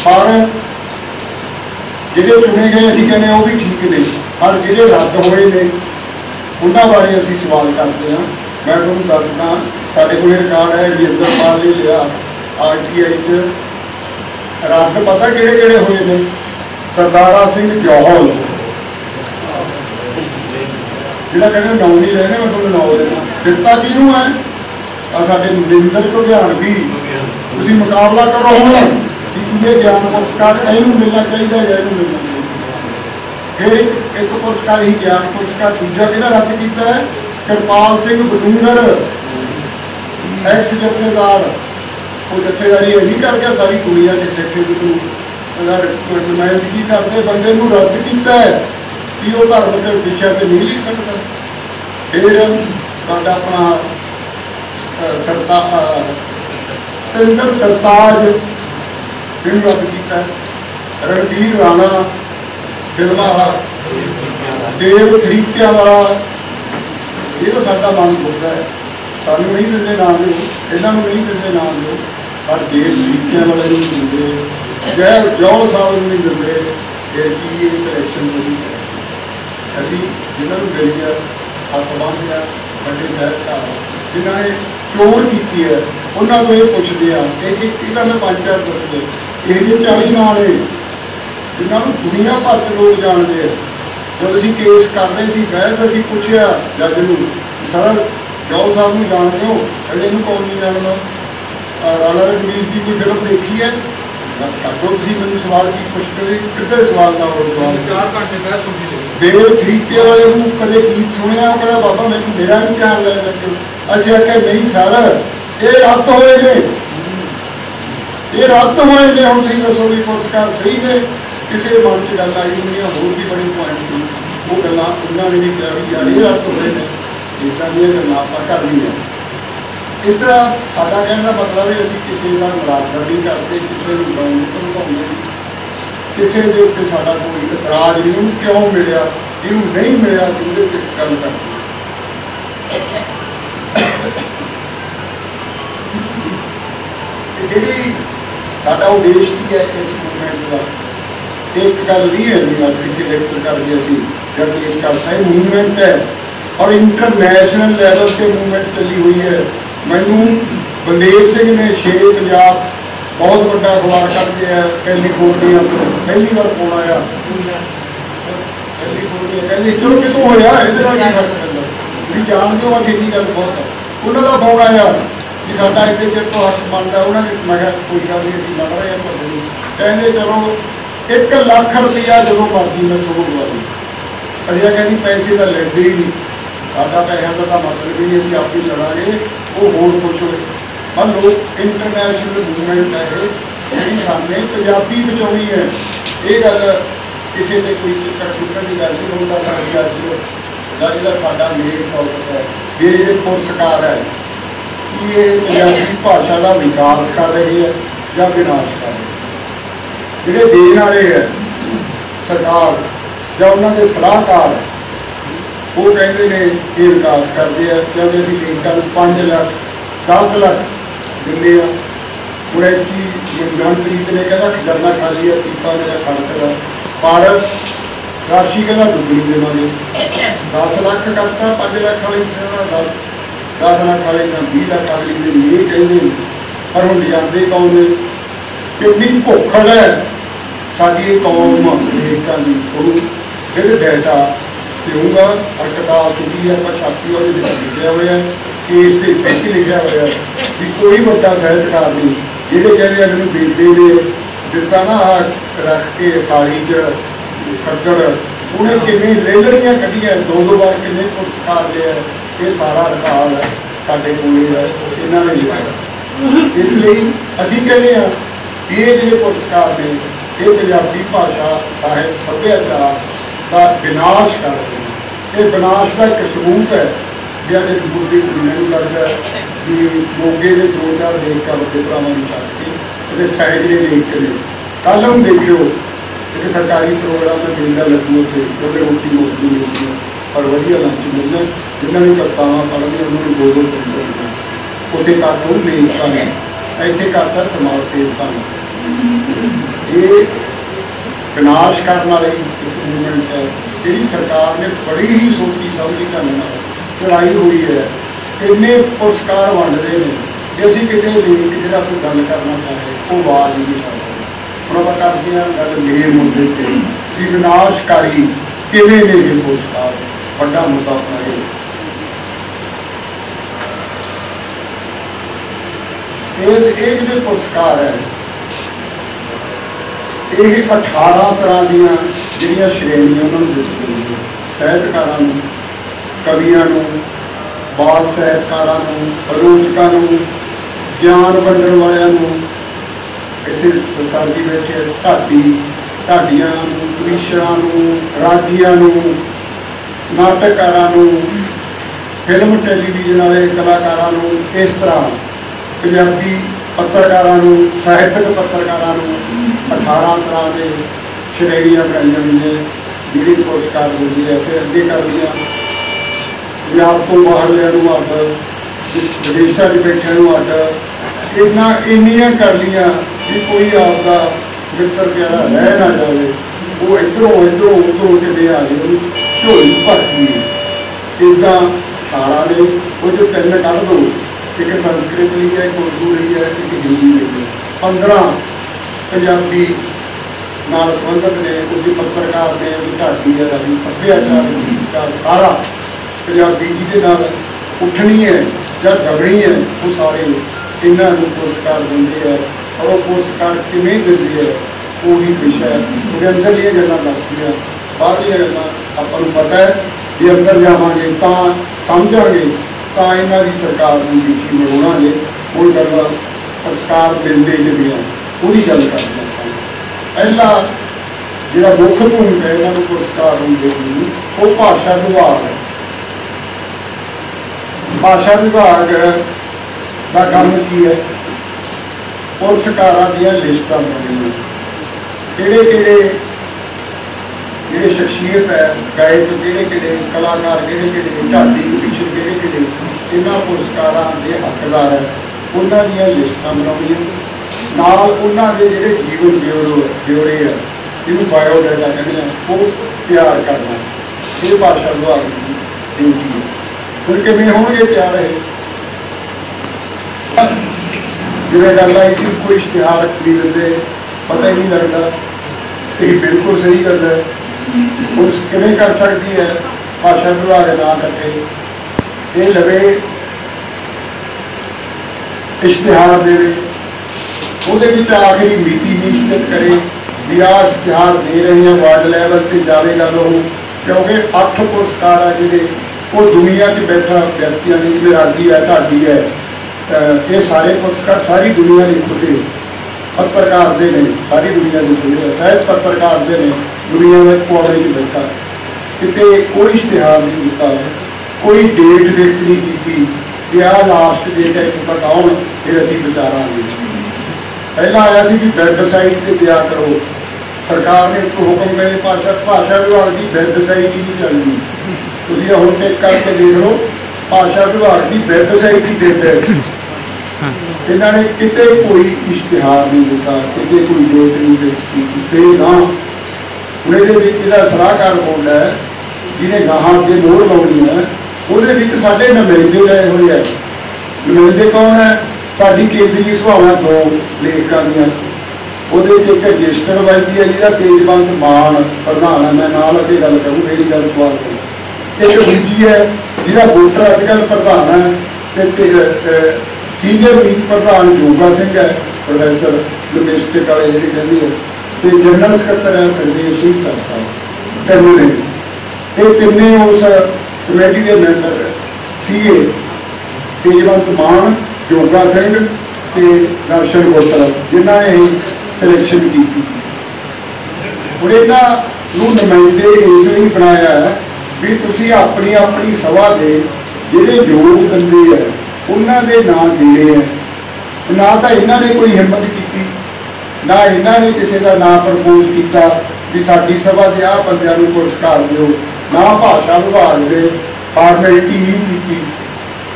ਪਰ ਜਿਹੜੇ ਚੁਣੇ ਗਏ ਅਸੀਂ ਕਹਿੰਦੇ ਉਹ ਵੀ ਠੀਕ ਨੇ, ਪਰ ਜਿਹੜੇ ਰੱਦ ਹੋਏ ਨੇ ਉਹਨਾਂ ਬਾਰੇ ਅਸੀਂ ਸਵਾਲ ਕਰਦੇ ਹਾਂ। ਮੈਂ ਤੁਹਾਨੂੰ ਦੱਸਦਾ, ਸਾਡੇ ਕੋਲ ਰਿਕਾਰਡ ਹੈ, ਰਜਿੰਦਰਪਾਲ ਨੇ ਲਿਆ RTI 'ਚ ਰੱਦ ਪਤਾ ਕਿਹੜੇ ਕਿਹੜੇ ਹੋਏ ਨੇ। ਸਰਦਾਰਾ ਸਿੰਘ ਜੌਹਲ, ਜਿਹੜਾ ਕਹਿੰਦੇ ਨਾਂ ਨਹੀਂ ਲੈਣੇ, ਮੈਂ ਤੁਹਾਨੂੰ ਨਾਂ ਦੇਣਾ। ਦਿੱਤਾ ਕਿਹਨੂੰ ਹੈ? ਆ ਸਾਡੇ ਨਰਿੰਦਰ ਲੁਧਿਆਣਵੀ। ਤੁਸੀਂ ਮੁਕਾਬਲਾ ਕਰੋ ਹੁਣ ਵੀ ਇਹ ਗਿਆਨ ਪੁਰਸਕਾਰ ਇਹਨੂੰ ਮਿਲਣਾ ਚਾਹੀਦਾ ਜਾਂ ਇਹਨੂੰ ਮਿਲਣਾ ਚਾਹੀਦਾ। ਫਿਰ ਇੱਕ ਪੁਰਸਕਾਰ ਹੀ ਗਿਆਨ ਪੁਰਸਕਾਰ, ਦੂਜਾ ਕਿਹੜਾ ਰੱਦ ਕੀਤਾ ਹੈ? ਕਿਰਪਾਲ ਸਿੰਘ ਬਡੂੰਗਰ, ਐਕਸ ਜਥੇਦਾਰ। ਉਹ ਜਥੇਦਾਰੀ ਇਹ ਨਹੀਂ ਕਰ ਗਿਆ ਸਾਰੀ ਦੁਨੀਆ ਦੇ ਸਿੱਖੇ ਨੂੰ ਨੁਮਾਇੰਦਗੀ ਕਰਦੇ ਬੰਦੇ ਨੂੰ ਰੱਦ ਕੀਤਾ ਹੈ ਕਿ ਉਹ ਧਰਮ ਦੇ ਵਿਸ਼ਿਆਂ 'ਤੇ ਨਹੀਂ ਲਿਖ ਸਕਦਾ। ਫਿਰ ਸਾਡਾ ਆਪਣਾ ਸਤਿੰਦਰ ਸਰਤਾਜ ਇਹਨੂੰ ਰੱਦ ਕੀਤਾ। ਰਣਬੀਰ ਰਾਣਾ ਫਿਲਮਾਂ ਵਾਲਾ, ਦੇਵ ਤਰੀਕਿਆਂ ਵਾਲਾ, ਇਹ ਤਾਂ ਸਾਡਾ ਮਨ ਬੋਲਦਾ ਹੈ, ਸਾਨੂੰ ਨਹੀਂ ਦਿੰਦੇ ਨਾਂ ਦਿਓ, ਇਹਨਾਂ ਨੂੰ ਨਹੀਂ ਦਿੰਦੇ ਨਾਂ ਦਿਓ, ਪਰ ਦੇਵ ਤਰੀਕਿਆਂ ਵਾਲੇ ਨੂੰ ਦਿੰਦੇ, ਜੈ ਜੌਹਲ ਸਾਹਿਬ ਨੂੰ ਨਹੀਂ ਦਿੰਦੇ। ਫਿਰ ਕੀ ਇਹ ਸਿਲੈਕਸ਼ਨ ਹੋਈ? ਅਸੀਂ ਜਿਹਨਾਂ ਨੂੰ ਮਿਲ ਗਿਆ ਹੱਥ ਬੰਨ੍ਹ ਗਿਆ, ਵੱਡੇ ਸਾਹਿਤਕਾਰ ਜਿਨ੍ਹਾਂ ਨੇ ਚੋਣ ਕੀਤੀ ਹੈ ਉਹਨਾਂ ਨੂੰ ਇਹ ਪੁੱਛਦੇ ਆ ਕਿ ਇਹਦਾ ਮੈਂ 5-4 ਦੱਸਦੇ, ਇਹ ਜਿਹੇ 40 ਨਾਂ ਨੇ ਜਿਨ੍ਹਾਂ ਨੂੰ ਦੁਨੀਆ ਭਰ 'ਚ ਲੋਕ ਜਾਣਦੇ ਆ। जब असीं केस कर रहे थे बहस असीं पूछया जज नूं सर जॉल साहब नूं जानदे हो? कहंदे इहनूं कौन नहीं जानदा? राणा रघुवीर की कोई फिल्म देखी है? काटो तुसीं मैनूं सवाल की पुछदे हो? किधर सवाल दा और सवाल 4 घंटे बहस होंदी रही। देव तरीके वाले नूं कदे गीत सुनिया? कहदा बाबा मैनूं मेरा भी ध्यान लैण लगे। असीं आख्या नहीं सर ये रद्द होए ने, ये रद्द होए ने। हुण तुसीं दसो भी पुरस्कार सही ने? किसी मन च गल आई होनी होर भी बड़े पॉइंट सी वो गल्लां उन्होंने भी कहा भी यार ये रद्द होए ने, इदां दी गल्लां आपां कर लईआं। इस तरह साडा कहण दा मतलब है असीं किसी का मुरादबा नहीं करते, किसी नूं गौण नहीं भरमाउंदे, किसी के उत्ते साडा कोई इतराज नहीं। उन्हें क्यों मिलिया इहनूं नहीं मिलिया असीं उहदे ते गल करदे। जिहड़ी साडा उद्देश की है इस मूवमेंट का, एक गल नहीं है भी अज पिछले लेक्चर करके असीं जब पेश करता है मूवमेंट है और इंटरनेशनल लैवल से मूवमेंट चली हुई है। मैनू बलदेव सिंह ने शेरे पंजाब बहुत बड़ा अखबार कर दिया कैलीफोर्निया तो पहली बार फोन आया कैलीफोर्निया कहते चलो कितों होया ये फर्क पैदा भी जान दो बस इन्नी गल बहुत है। उन्होंने फोन आया कि साडा एडे चिर तो हक बनता उन्होंने मैं कोई गल नहीं असीं लड़ रहे हैं तुहाडे कहते चलो 1 लाख रुपया जो मर्जी मैं छोड़ दवा दी। असीं कहती पैसे तो लैंदे ही नहीं, साडा पैसों का तो मतलब ही नहीं, असीं आप ही लड़ांगे वो होर कुछ होए। मान लो इंटरनेशनल मूवमेंट है जी सामने पंजाबी बचानी है। ये गल किसी ने कोई चुक्कन की गल नहीं होता अज का साडा मेन टॉपिक है भी ये पुरस्कार है कि ये पंजाबी भाषा का विकास कर रहे हैं या विनाश कर रहे हैं। जिहड़े देण वाले है सरकार या उन्होंने सलाहकार वो कहते हैं ये विकास करते हैं क्योंकि असीं लेखकां नूं 5 लाख 10 लाख दिंदे आ। हुण ऐतकी मनप्रीत ने कहता खजाना खाली है पीपा मेरा खड़कदा पर राशि कहता दुगनी देवांगे 10 लाख करता 5 लाख वाले 10 लाख वाले 20 लाख अगली दिन ये कहते हैं पर हुण लिजांदे कौन ने? कितनी भुखड़ है साडी कौम लेखकां दी। फिर डाटा देऊँगा और किताब चुकी है छापी और लिखा हुआ है केस के पिछ लिखा हुआ है कि कोई बड़ा साहित्यकार नहीं जिहड़े कहते हैं मैनूं बेबे ने दिता ना रख के थाली च खद्दड़ उन्हें किन्नी लेलड़ियाँ कढ़ियां 2-2 बार किन्ने पुरस्कार लिया ये सारा रिकॉर्ड है साडे कोल है इन्होंने लिखा। इसलिए असीं कहते हैं कि ये जिहड़े पुरस्कार ने ये पंजाबी भाषा साहित्य सभ्याचार का विनाश कर रहे हैं। ये विनाश का एक सबूत है भी अज पूरी दुनिया को लगता है कि मोगे के 2-4 लेखक बड़े भरावां नूं छड्ड के सैकड़े लेखक ने। कल हम देखियो एक सरकारी प्रोग्राम में मेला लगू उत्थे उहदे रोटी मुफ्त मिलदी पर वधिया लंच मिलना जिन्होंने कवितावां पढ़नियां उन्होंने 2-2 घंटे उत्थे काटो लेखकां ने इत्थे करता समाज सेवकां ने। ये विनाश करने वाली एक मूवमेंट है जी सरकार ने बड़ी ही सोची समझी ढंग चलाई हुई है। इन्ने पुरस्कार वंडते हैं कि असीं किते लेख जिहड़ा कोई गल करना चाहे वो आवाज़ नहीं कर सकते। हुण आपां करदे हां गल मेन मुद्दे ते कि विनाशकारी किवें ने ये पुरस्कार वड्डा मुद्दा अपना ये जिहड़े पुरस्कार है ये 18 तरह दीयां जिहड़ियां श्रेणियां उन्होंने दित्तियां साहित्यकारां नूं कवियां नूं बाल साहित्यकारां नूं आलोचकां नूं ज्ञान वंडण वालियां नूं इत्थे सर जी बैठे ढाडियां नूं कमीशनां नूं रागियां नूं नाटककारां नूं फिल्म टैलीविजन वाले कलाकारां नूं इस तरह पंजाबी पत्रकारां नूं साहित्यक पत्रकारां नूं 18 तरह के श्रेणियां बनाई हुई जिहड़ी पुरस्कार मिलती है। फिर अगे कर लिया पंजाब तो बाहर अड विदेशों के बैठे अड इन्नियां कर लिया कि कोई आपका मित्र प्यारा रह ना जाए वो इधरों उधरों कितने आ गए झोली भरती है इदा 18 ने वो 3 कढ़ दो एक संस्कृत ली है एक उर्दू ली है एक हिंदी ली है 15 पंजाबी नाल संबंधित ने, कुछ पत्रकार ने, ढाडी है, सभ्याचार गीतकार सारा पंजाबी जिहदे नाल उठनी है या दबनी है, वो सारे इन्हां नूं पुरस्कार दिंदे है। और वो पुरस्कार किवें दिंदे है वो भी विषय है। ਉਹਦੇ अंदरलियां गल्लां दसदियां, बाहरलियां गल्लां आपां नूं पता है जे अंदर जावांगे तां समझांगे, तां इन्हां दी सरकार नूं यकीन मनाउणांगे। कोई गल्लां पुरस्कार मिलदे जिहड़े आ ਉਹਦੀ गल करदे हां। पहला जिहड़ा मुख भूमिका इन्हां नूं पुरस्कार हुंदे ने वो भाषा विभाग है। भाषा विभाग का काम की है, पुरस्कारां दीयां लिस्टां बनाउणीਆਂ, किहड़े जिहड़े शख्सियत है, गायक किहड़े कलाकार किहड़े ढाडी म्यूजिशियन किहड़े इन्हां पुरस्कारां दे हकदार है, उन्हां दीयां लिस्टां बनाउणीਆਂ, नाल उन्हां दे जिहड़े जीवन ब्यौरे है जिन्होंने बायोडाटा कहते हैं वो तैयार करना। ये भाषा विभाग की ड्यूटी है। फिर किवें होणगे तैयार है? जिवें गल आई सी कोई इश्तिहार खरीदते पता ही नहीं लगता, ये बिल्कुल सही गल है। पुलिस किवें कर सकती है? भाषा विभाग ना कटे, ये लवे इश्तिहार देवे, ਉਹਦੇ ਵਿੱਚ आखिरी मिति निश्चित करे भी आ इश्तिहार दे रहे हैं वार्ड लैवल पर जाएगा लोग, क्योंकि 8 पुरस्कार है जिहड़े वो दुनिया 'च बैठा व्यक्तियों ने, जिवें रागी है, ढाडी है, ये सारे पुरस्कार सारी दुनिया के खुदे पत्रकार दे ने, सारी दुनिया के खुदे सहज पत्रकार दे ने, दुनिया में कोने में बैठा किते कोई इश्तिहार नहीं दिता, कोई डेट फिक्स नहीं की कि आ लास्ट डेट है इत्थों तक आउण फिर असीं विचारांगे। पहला आया कि वैबसाइट पर दिया करो, सरकार ने एक हुक्म करे भाषा विभाग की वैबसाइट ही नहीं चलती। तुसीं हुण चेक करके देख लो, भाषा विभाग की वैबसाइट ही डेट है, इन्होंने किते कोई इश्तिहार नहीं दिता, किते कोई डेट नहीं फिक्स की। फिर ना हुण इहदे विच जिहड़ा सलाहकार बोर्ड है जिन्हें गाहां अगे मोहर लाउणी है, ਉਹਦੇ ਵਿੱਚ ਸਾਡੇ ਨੁਮਾਇੰਦੇ ਗਏ ਹੋਏ ਹੈ। ਨੁਮਾਇੰਦੇ कौन है? साडी केंद्रीय सभावां 2 ਲੇਖਕਾਂ ਦੀਆਂ, ਉਹਦੇ ਵਿੱਚ एक रजिस्टर वजदी है जिहदा तेजवंत मान प्रधान है, मैं नाल अगे गल करूँ, मेरी गल सवाल करो। एक दूजी है जिहदा वोटर अजकल प्रधान है ते सीनियर मीत प्रधान योगा सिंह है, प्रोफैसर लिंग्विस्टिक वाले जिहड़ी कहंदी है, ते जनरल सकत्तर है सरदेव सिंह साहब। तिन्ने ये तिन्ने उस कमेटी के मैंबर सीए तेजवंत मान, योगा सिंह ते दर्शन गोत्र, जिन्हों ने सिलेक्शन की। हुण इन्हां नूं नुमाइंदे इसलिए बनाया है भी तुसीं अपनी अपनी सभा के जिहड़े योग बंदे है उन्हां दे नाम देने हैं। ना तो इन्हां ने कोई हिम्मत की, ना इन्हां ने किसी का नाम प्रपोज किया भी साडी सभा के आ बंदियां नूं पुरस्कार दिओ, ना भाषा विभाग ने फॉर्मैलिटी ही की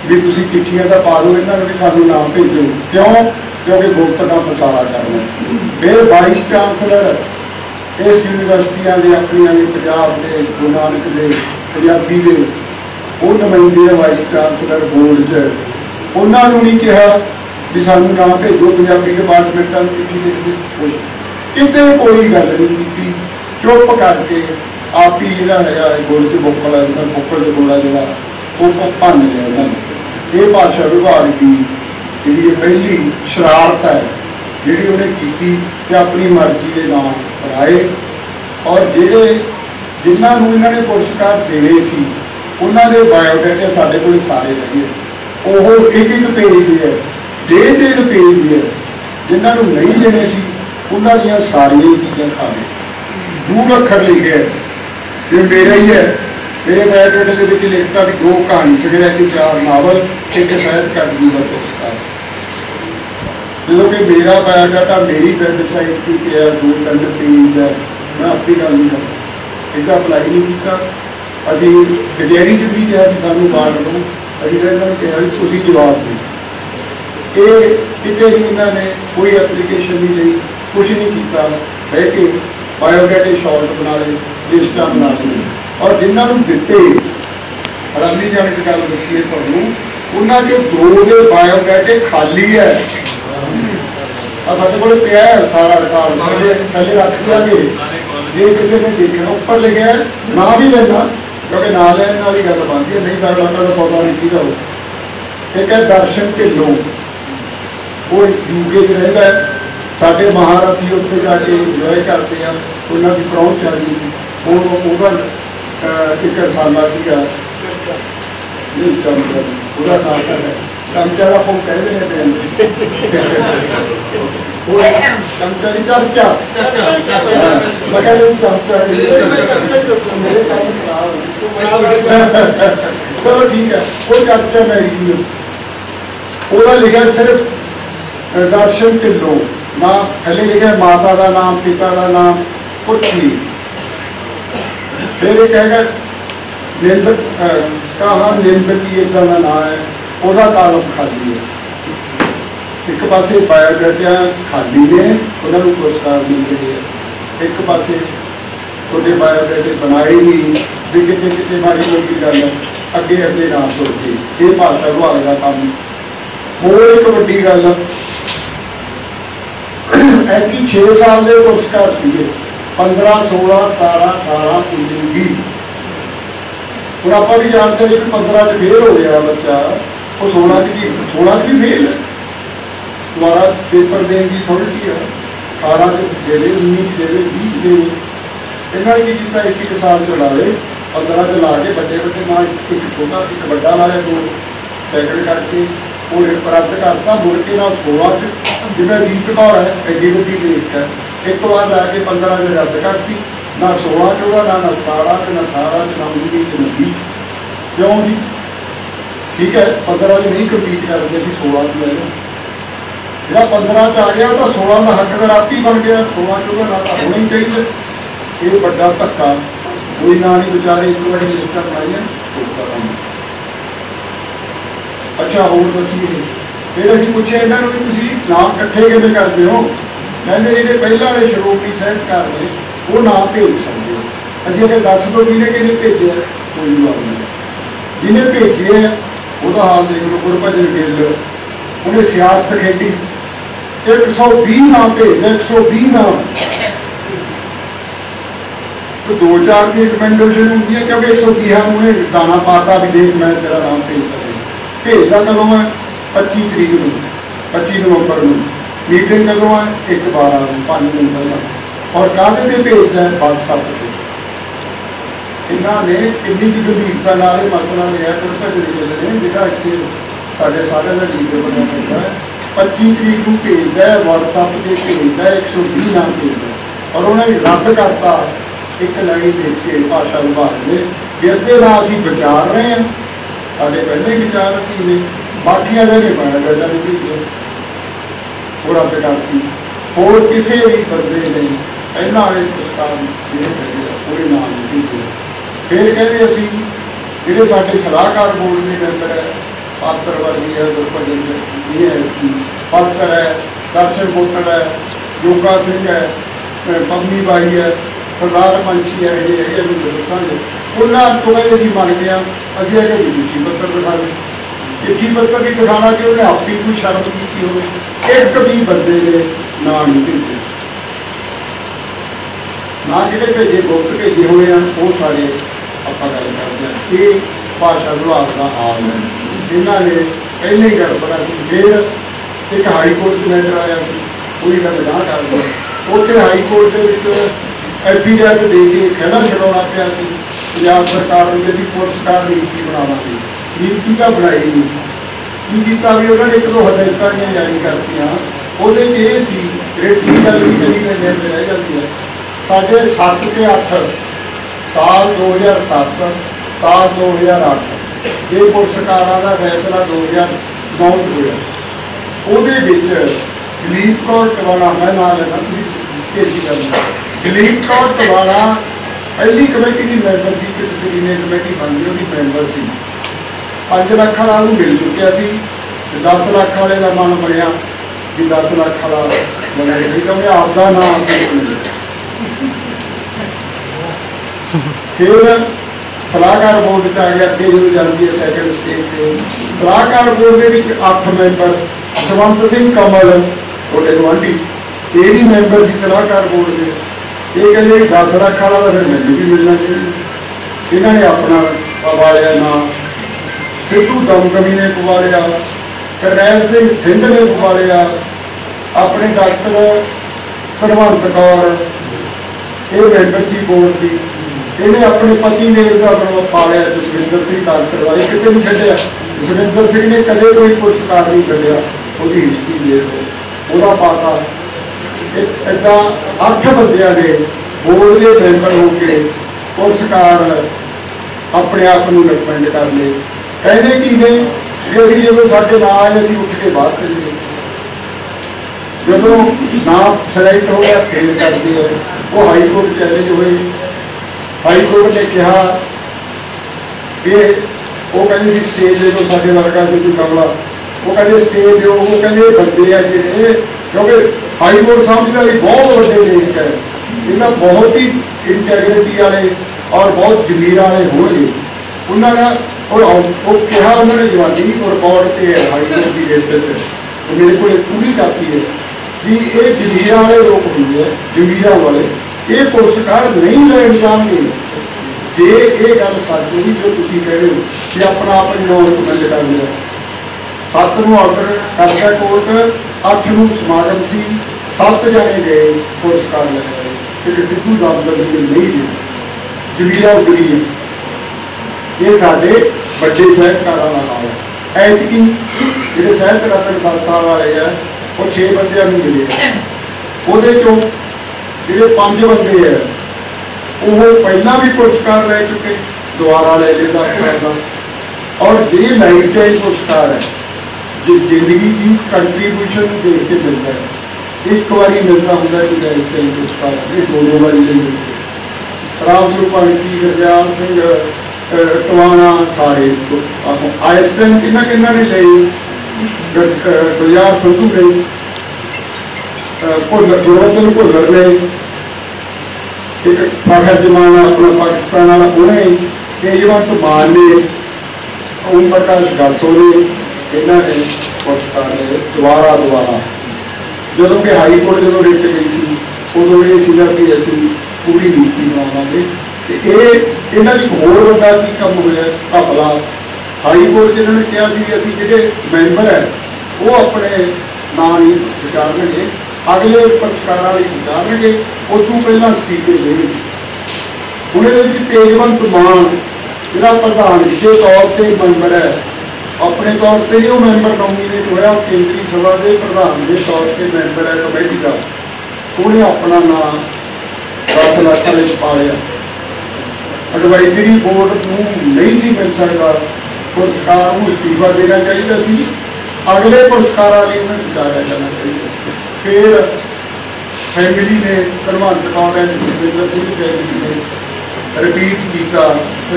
भी तुसीं चिट्ठियां दा पा दो इन्हां नूं भी सानूं नाम भेजो। क्यों? क्योंकि गुप्त का फसारा करना। फिर वाइस चांसलर इस यूनिवर्सिटियां दे अपनियां ने पंजाब के गुरु नानक के पंजाबी के वो नुमाइंदे वाइस चांसलर बोर्ड च, उन्होंने नहीं कहा भी सानूं नाम भेजो, पंजाबी डिपार्टमेंटां नूं चिट्ठी लिखी, किते कोई गल नहीं की, चुप करके आप ही जिहड़ा है गुड़ च बुक्कल है, बुक्कल च गोला जिहड़ा वो भन लिया इन्होंने। ये भाषा विभाग की जी पहली शरारत है जी उन्हें की अपनी मर्जी के नाम बनाए, और जोड़े जिन्होंने इन्होंने पुरस्कार देने सी उन्होंने बायोडाटा साढ़े को सारे लगे, वो एक पेज के है, 1.5 पेज के है। जिन्होंने नहीं देने सी उन्होंने सारिया चीज़ें खा गए। 2 अक्षर लिखे है जो मेरा ही है, मेरे बायोडाटे के विच लिखता भी 2 कहानी संग्रह, 4 नावल, 1 साहित्य अकादमी का पुरस्कार। जो कि मेरा बायोडाटा मेरी वैबसाइट की 2-3 पेज है, मैं अपनी गल नहीं करता, इसका अप्लाई नहीं किया। अभी कचहरी च भी कहा कि सानू बांट दो, अभी इन्होंने कहा कि तुसीं जवाब दो। ये कितने भी इन्होंने कोई एप्लीकेशन नहीं ली, कुछ नहीं किया, बह के बायोडाटे शॉर्ट बना ले, लिस्टां बना ली, और जिन्होंने दिते रमी जाने की गल दसी है तुहानूं, उन्होंने 2 के बायोडाटे खाली है। साढ़े को पिया है सारा रिकॉर्ड थले रख देंगे जे किसी ने देखना उपर लिखे है ना भी लेना क्योंकि ना लैन वाली गल बनती है नहीं तो अगला का पौधा नहीं की हो। एक है दर्शन ढिल्लों वो यूके च रहिंदा है साडे महारथी उत्थे जाके इंजॉय करते हैं उन्हों की पहुँचारी वह एक साला सीगा नहीं चमचा वह नाम है चमचा का फोन कह देने चमचा की चर्चा मैं कह नहीं चमचा मेरे काम खराब चलो ठीक है वो चर्चा मैगजीन वह लिखा सिर्फ दर्शन ढिल्लों ना थले लिखा माता का नाम पिता का नाम कुछ नहीं। फिर एक है निंद कहा निंद की इदा का नाम है वह कालम खाली है एक पासे बायोडाटा खाली ने उन्होंने पुरस्कार मिल रहे हैं एक पासे थोड़े बायोडाटे बनाए नहीं भी कितने कितने माड़ी मोटी गल अगे अगे ना तुर के ये भाषा विभाग का काम होर एक वड्डी गल ऐसी 6 साल के पुरस्कार से 15 16 17 18 19 हूँ आप भी जानते हैं कि 15 फेल हो गया बच्चा वो 16 की फेल है दोबारा पेपर देने की अथॉरिटी है 18 दे 19 दे 20 दे इन्होंने की किया 1 साल चला ले 15 ला के बड़े बड़े ना एक छोटा एक बड़ा लाया 2 सैकंड करके वो रद्द करता मुड़ के ना 16 जिम्मे रीत कौर है एडी वड्डी डेट है एक बार लैके 15 से रद्द करती ना 16 14 ना 17 ना 18 ना 19 ना 20 क्यों जी ठीक है 15 नहीं कंपीट करते थे 16 ले लो जो 15 आ गया तो 16 का हकदार आप ही बन गया 16 14 ना तो होना ही चाहिए ये बड़ा धक्का कोई ना नहीं बेचारे एक बार लिस्टा बनाई है। अच्छा होर दसीए फिर असीं पूछे इन्होंने भी तुसीं नाम इकट्ठे किवें करते हो कहते जिहड़े पहला वे श्रोमणी साहित्यकार ने वो नाम भेज सकते हो असीं अगर दस दो किने किने भेजे कोई जवाब नहीं जिन्हें भेजे है वह हाल देख लो गुरभजन गिल उन्हें सियासत खेडी 120 नाम भेज 120 नाम तो 2-4 की रिकमेंडेशन होती है क्योंकि 120 उन्हें दाना पाता भी देख मैं तेरा नाम भेज सके भेजता कदों है 25 तरीक को 25 नवंबर में मीटिंग कदों है 1/12 5 दिन पहला और काहदे ते भेजता है WhatsApp से इन्होंने कितनी की गंभीरता नाल मसला लिया गुरभजन गिल ने जिहड़ा इत्थे साडे सारे का लीडर बनया होता है 25 तरीक को भेजता है WhatsApp से भेजता है 120 नाम भेजता है और उन्हें रद्द करता एक लाइन लिख के भाषा विभाग ने जिसके ना असीं विचार रहे हैं साढ़े पहले ही विचार रखी ने बाकिया ने बायोडाटा नहीं भेजे वो रद्द करती होर किसी भी बंदे ने पहला वाले पुरस्कार कोई नाम नहीं भेजे फिर कहते असीं जिहड़े साडे सलाहकार बोर्ड के मैंबर है पात्र वर्गी है गुरभजन जी है पात्र है दर्शन वोटर है योगा सिंह है पवनी बाई है सरदार पंछी है ये है दसा उन्होंने तो कहते असीं मंगते हैं असीं अगर चिट्ठी पत्र दिखा दें चिट्ठी पत्र भी दिखाना कि उन्हें आप ही कोई शर्म की हो एक भी बंदे ने ना नहीं भेजे ना जिहड़े भेजे गुप्त भेजे हुए हैं वो सारे आप गल करते हैं ये भाषा विभाग का हाल है इन्होंने पहले ही गड़बड़ा फिर एक हाई कोर्ट मैटर आया पूरी गल ना कर दी उत्थे हाई कोर्ट के एफीडेविट दे के खहड़ा छड़ाना पिया पंजाब सरकार ने असीं पुरस्कार नीति बनावांगे नीति का बनाई नहीं की किया भी उन्होंने 1-2 हदायतां जारी करतियां ਉਹਦੇ ये सी रेटी गल भी करी नजर रह जाती है साढ़े 7 से 8 साल 2007 साल 2008 ये पुरस्कारां का फैसला 2009 होया ਉਹਦੇ ਵਿੱਚ ਦਲੀਪ ਕੌਰ ਟਵਾਣਾ मैं नाम लेना भेजी करना दलीप कौर टवाणा पहली कमेटी की मैंबर थी किस तरीके कमेटी बन गई उसकी मैंबर सी 5 लाख वाला मिल चुकिया सी 10 लाख वाले का मन बनया कि 10 लाख वाला बनना चाहिए क्योंकि आपका नाम फिर सलाहकार बोर्ड आ गया अगे जो जाती है सैकंड स्टेज से सलाहकार बोर्ड के 8 मैंबर जसवंत सिंह कमल थोड़े गुआढ़ी ये भी मैंबर से सलाहकार बोर्ड के, ये कहते 10 लाख वाला तो फिर मैंने भी मिलना चाहिए। इन्होंने अपना पवालिया ना, सिद्धू दमकमी ने पवालिया, करनैल सिंह थिंद ने पवालिया, अपने डॉक्टर धनवंत कौर ये मैंबर सी बोर्ड की, इन्हें अपने पति ने अपना पालिया जसविंदर सिंह डॉक्टर का, कितने नहीं छड्डिया। जसविंदर सिंह ने कदे कोई पुरस्कार नहीं छड्डिया, उसकी हिस्ट्री दे वह पाता। इदा 8 बंदियां ने बोर्ड के मैंबर होकर पुरस्कार अपने आप को रिकमेंड कर ले। कहते की ने भी अभी जो साढ़े ना आए असीं उठ के बाहर चलिए, जो ना सिलेक्ट हो गया फिर करते हैं। वो हाईकोर्ट चैलेंज हुए, हाईकोर्ट ने कहा कि वो कहते स्टे दे दो साढ़े वर्गा जो कोई कमला, वो कहते स्टे दो, वो कहते बंदे है जिहड़े, क्योंकि हाईकोर्ट समझदा भी बहुत बड़े लेख है, इन्हें बहुत ही इंटैग्रिटी वाले और बहुत जमीर वाले होंगे उन्होंने। और वो कहा उन्होंने जवानी रिकॉर्ड से है हाईकोर्ट की रजिस्टर तो मेरे को पूरी कापी है कि ये जमीर वाले लोग होंगे, जमीर वाले ये पुरस्कार नहीं लैन जाएंगे जे ये गल सच होगी जो तुम कह रहे हो कि अपना आप नौ रिकमेंड कर लिया। 7 को ऑर्डर करता कोर्ट, 8 को समागम से 7 जने गए पुरस्कार लगाए, एक सिद्धू दमकमी नहीं गए, जमीरा उगड़ी है। ये साढ़े बड़े साहित्यकारों का हाल है। ऐतकी जो साहित्य रत्न 10 साल वाले है वो 6 बंदियां मिले, वो जो 5 बंदे है वो पहला भी पुरस्कार ले चुके, दोबारा ले लेता है। और ये लाइफ टाइम पुरस्कार है जो जिंदगी की कंट्रीब्यूशन देख के मिलता है। एक बारी मिलता होंगे कि लाइफ टाइम पुरस्कार, ये 2 बारी ले मिलते। राम स्वरूपाणी, गुरदयाल सिंह टवाना सारे इस टाइम किन्ना ने ले, गुरजात संधू ने, गुरबचन भुल्लर ने, एक फखर जमाना अपना पाकिस्तान वाला उन्हें, केजरीवाल मान ने, ओम प्रकाश गासो ने, इन्होंने पुरस्कार ले दोबारा। जो कि हाईकोर्ट जो रिट गई थी उदों ये कि असी पूरी नीति बनावांगे। इन्हों एक होर बड़ा की कम होया घपला, हाईकोर्ट जिन्होंने कहा कि असी जो मैंबर है वो अपने नाम ही विचारेंगे, अगले पुरस्कार वाली विचारेंगे, उस तो पहला स्टीफे देंगे। हूँ ये तेजवंत मान जो प्रधान के तौर पर मैंबर है, अपने तौर पर जो मैंबर नॉमीनेट होया केंद्रीय सभा के प्रधान के तौर पर मैंबर है कमेटी का, उन्हें अपना नाम 10 लाख पा लिया। एडवाइजरी बोर्ड को नहीं सी मिल सकता पुरस्कार, को इस्तीफा देना चाहिए सी, अगले पुरस्कार वाली उन्हें विचारा करना चाहिए। फिर फैमिली ने धनवंत कौर एंड जसविंदर सिंह फैमिली ने रिपीट किया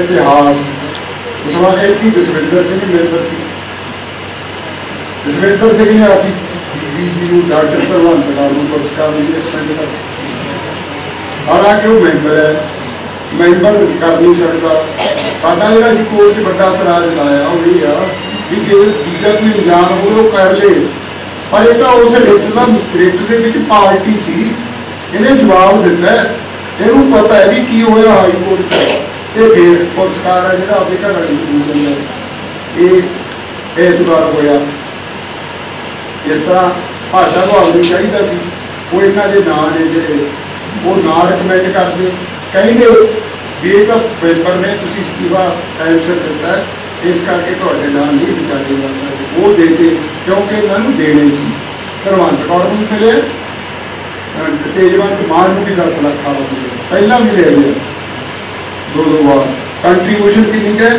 इतिहास। उस बाद एक ही जसविंदर सिंह मैंबर से, जसविंदर सिंह ने अपनी बीवी जी को डॉक्टर धनवंत कौर को पुरस्कार मिले। हालांकि वो मैंबर है, मैंबर कर नहीं सकता। साडा जो जी कोर्ट बड़ा इतराज लाया वो ये आ कि जो चीज़ा कोई इल्जाम हो कर ले, पर यह तो उस रिट के पार्टी सी, इन्हें जवाब दिता है, इनू पता है भी की होया हाईकोर्ट से, फिर पुरस्कार है जो अपने घर वाली ये इस बार होया। इस तरह भाषा भावनी चाहिए सी, वो इन्हों के नाम ने जो वो ना रिकमेंड करते, कहेंगे भी ये तो मैंबर ने तुम इस्तीफा टाइम से दिता है, इस करके थोड़े नाम नहीं विचारे जा सकते, वो देते क्योंकि इन्होंने देने से। धनवंत कौर को मिले, तेजवंत मान को भी 10 लाख वाला मिले, पहला भी ले लिया 2 बार। कंट्रीब्यूशन कितनी है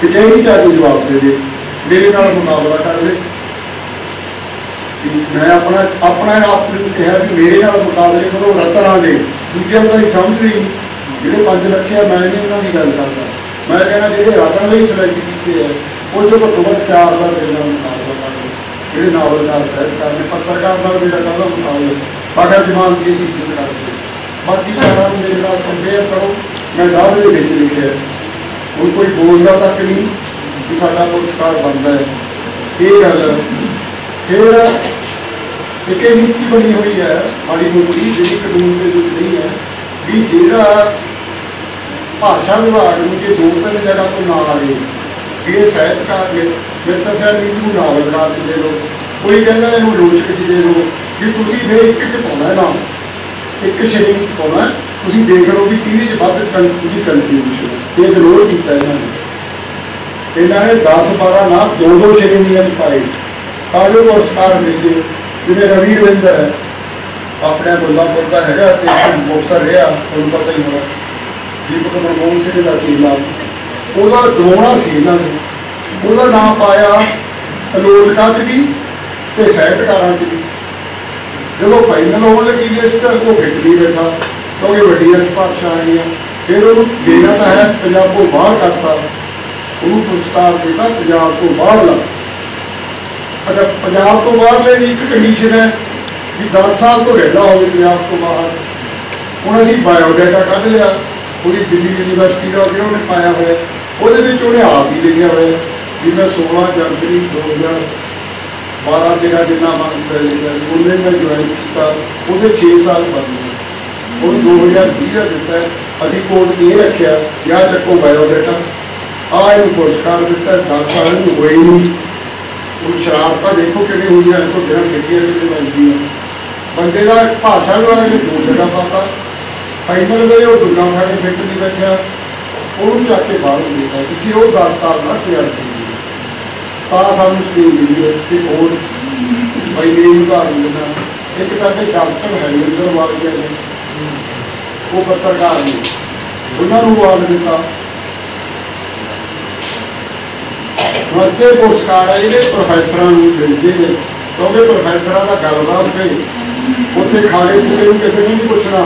कचहरी जाके जवाब दे दे, मेरे नाल मुकाबला कर ले। मैं अपना आप कहा कि मेरे नाल मुकाबले करो रतना दे, दूजे का ही समझ नहीं जो 5 लाख है, मैं नहीं उन्होंने गल करता। मैं कहना जो रतन लिए सिलेक्ट किए है वो जो घट्टो घट्ट 4 का मेरे मुकाबला कर लो, जो नावलकार साहित्यकार ने पत्रकार मेरा कहना मुकाबले बागर जमान की इज्जत करते। बाकी सारा मेरे नाल कंपेयर करो, मैं दावे के लिखे हूँ कोई बोलता तक नहीं कि साडा पुरस्कार बनता है ये गल। फिर एक ये नीति बनी हुई है माड़ी मोटी जी कानून के विच नहीं है भी जिहड़ा भाषा विभाग में जो 2-3 जगह तो ना आ रही ये साहित्यकार ने मिर्जा साहब नीति को नावल बना के दे दो, कोई कहना इन्हों लोचक च दे दो भी तुम फिर एक पाना है नाम एक श्रेणी पाना तुम देख लो भी कि कंट्रीब्यूशन ये इग्नोर किया इन्होंने 10-12 ना 2-2 श्रेणियां पाए ताकि पुरस्कार मिले जिन्हें रवि रविंदर है अपने गुरदासपुर का है मुक्तसर रहा तुम पता ही होगा दीपक मनमोहन सिंह का सीला वह दरोना से इन्होंने वह नाम पाया आलोचकों च भी तो साहित्यकारों च भी जो फाइनल होने लगी लिस्ट वो फिट नहीं बैठा क्योंकि वड्डियां सिफारिशां आईयां फिर उन्होंने देना तो है पंजाबों बाहर करता उन्होंने पुरस्कार देता पंजाब तो बाहरला। अच्छा पंजाब तो बाहरले की एक कंडीशन है कि 10 साल तो रहना हो पंजाब तो बाहर हूँ अभी बायोडाटा कढ़ लिया पूरी दिल्ली यूनिवर्सिटी का जो उन्हें पाया हुआ वो उन्हें आप ही लिखा हुआ कि मैं 16 जनवरी 2012-13 जिन्ना मन लिखा उन्हें मैं ज्वाइन किया वो 6 साल बन गए उन्हें 2020 का दिता है अभी कोर्ट ये रखा या चक्को बायोडाटा इन पुरस्कार दिता 10 साल हुए ही नहीं उन शरारत देखो कि हुई है तो बिना ठेकियां कितनी बनती बंदे का भाषा विभाग ने 2 जगह पाता फाइनल में वो दुनिया उठा के फिट नहीं बैठा उन्होंने चक के बाहर देखा कि वो 10 साल ना तैयार की सानू स्कीम मिली है एक होर भाई मेरी उदाहरण देना एक साढ़े डॉक्टर हरिंदर वालिया ने वो पत्रकार ने उन्होंने अवार्ड दिता अद्धे पुरस्कार है ये प्रोफैसर मिलते हैं क्योंकि प्रोफैसर का गलबा उत्थे खाने पीने किसी ने नहीं पूछना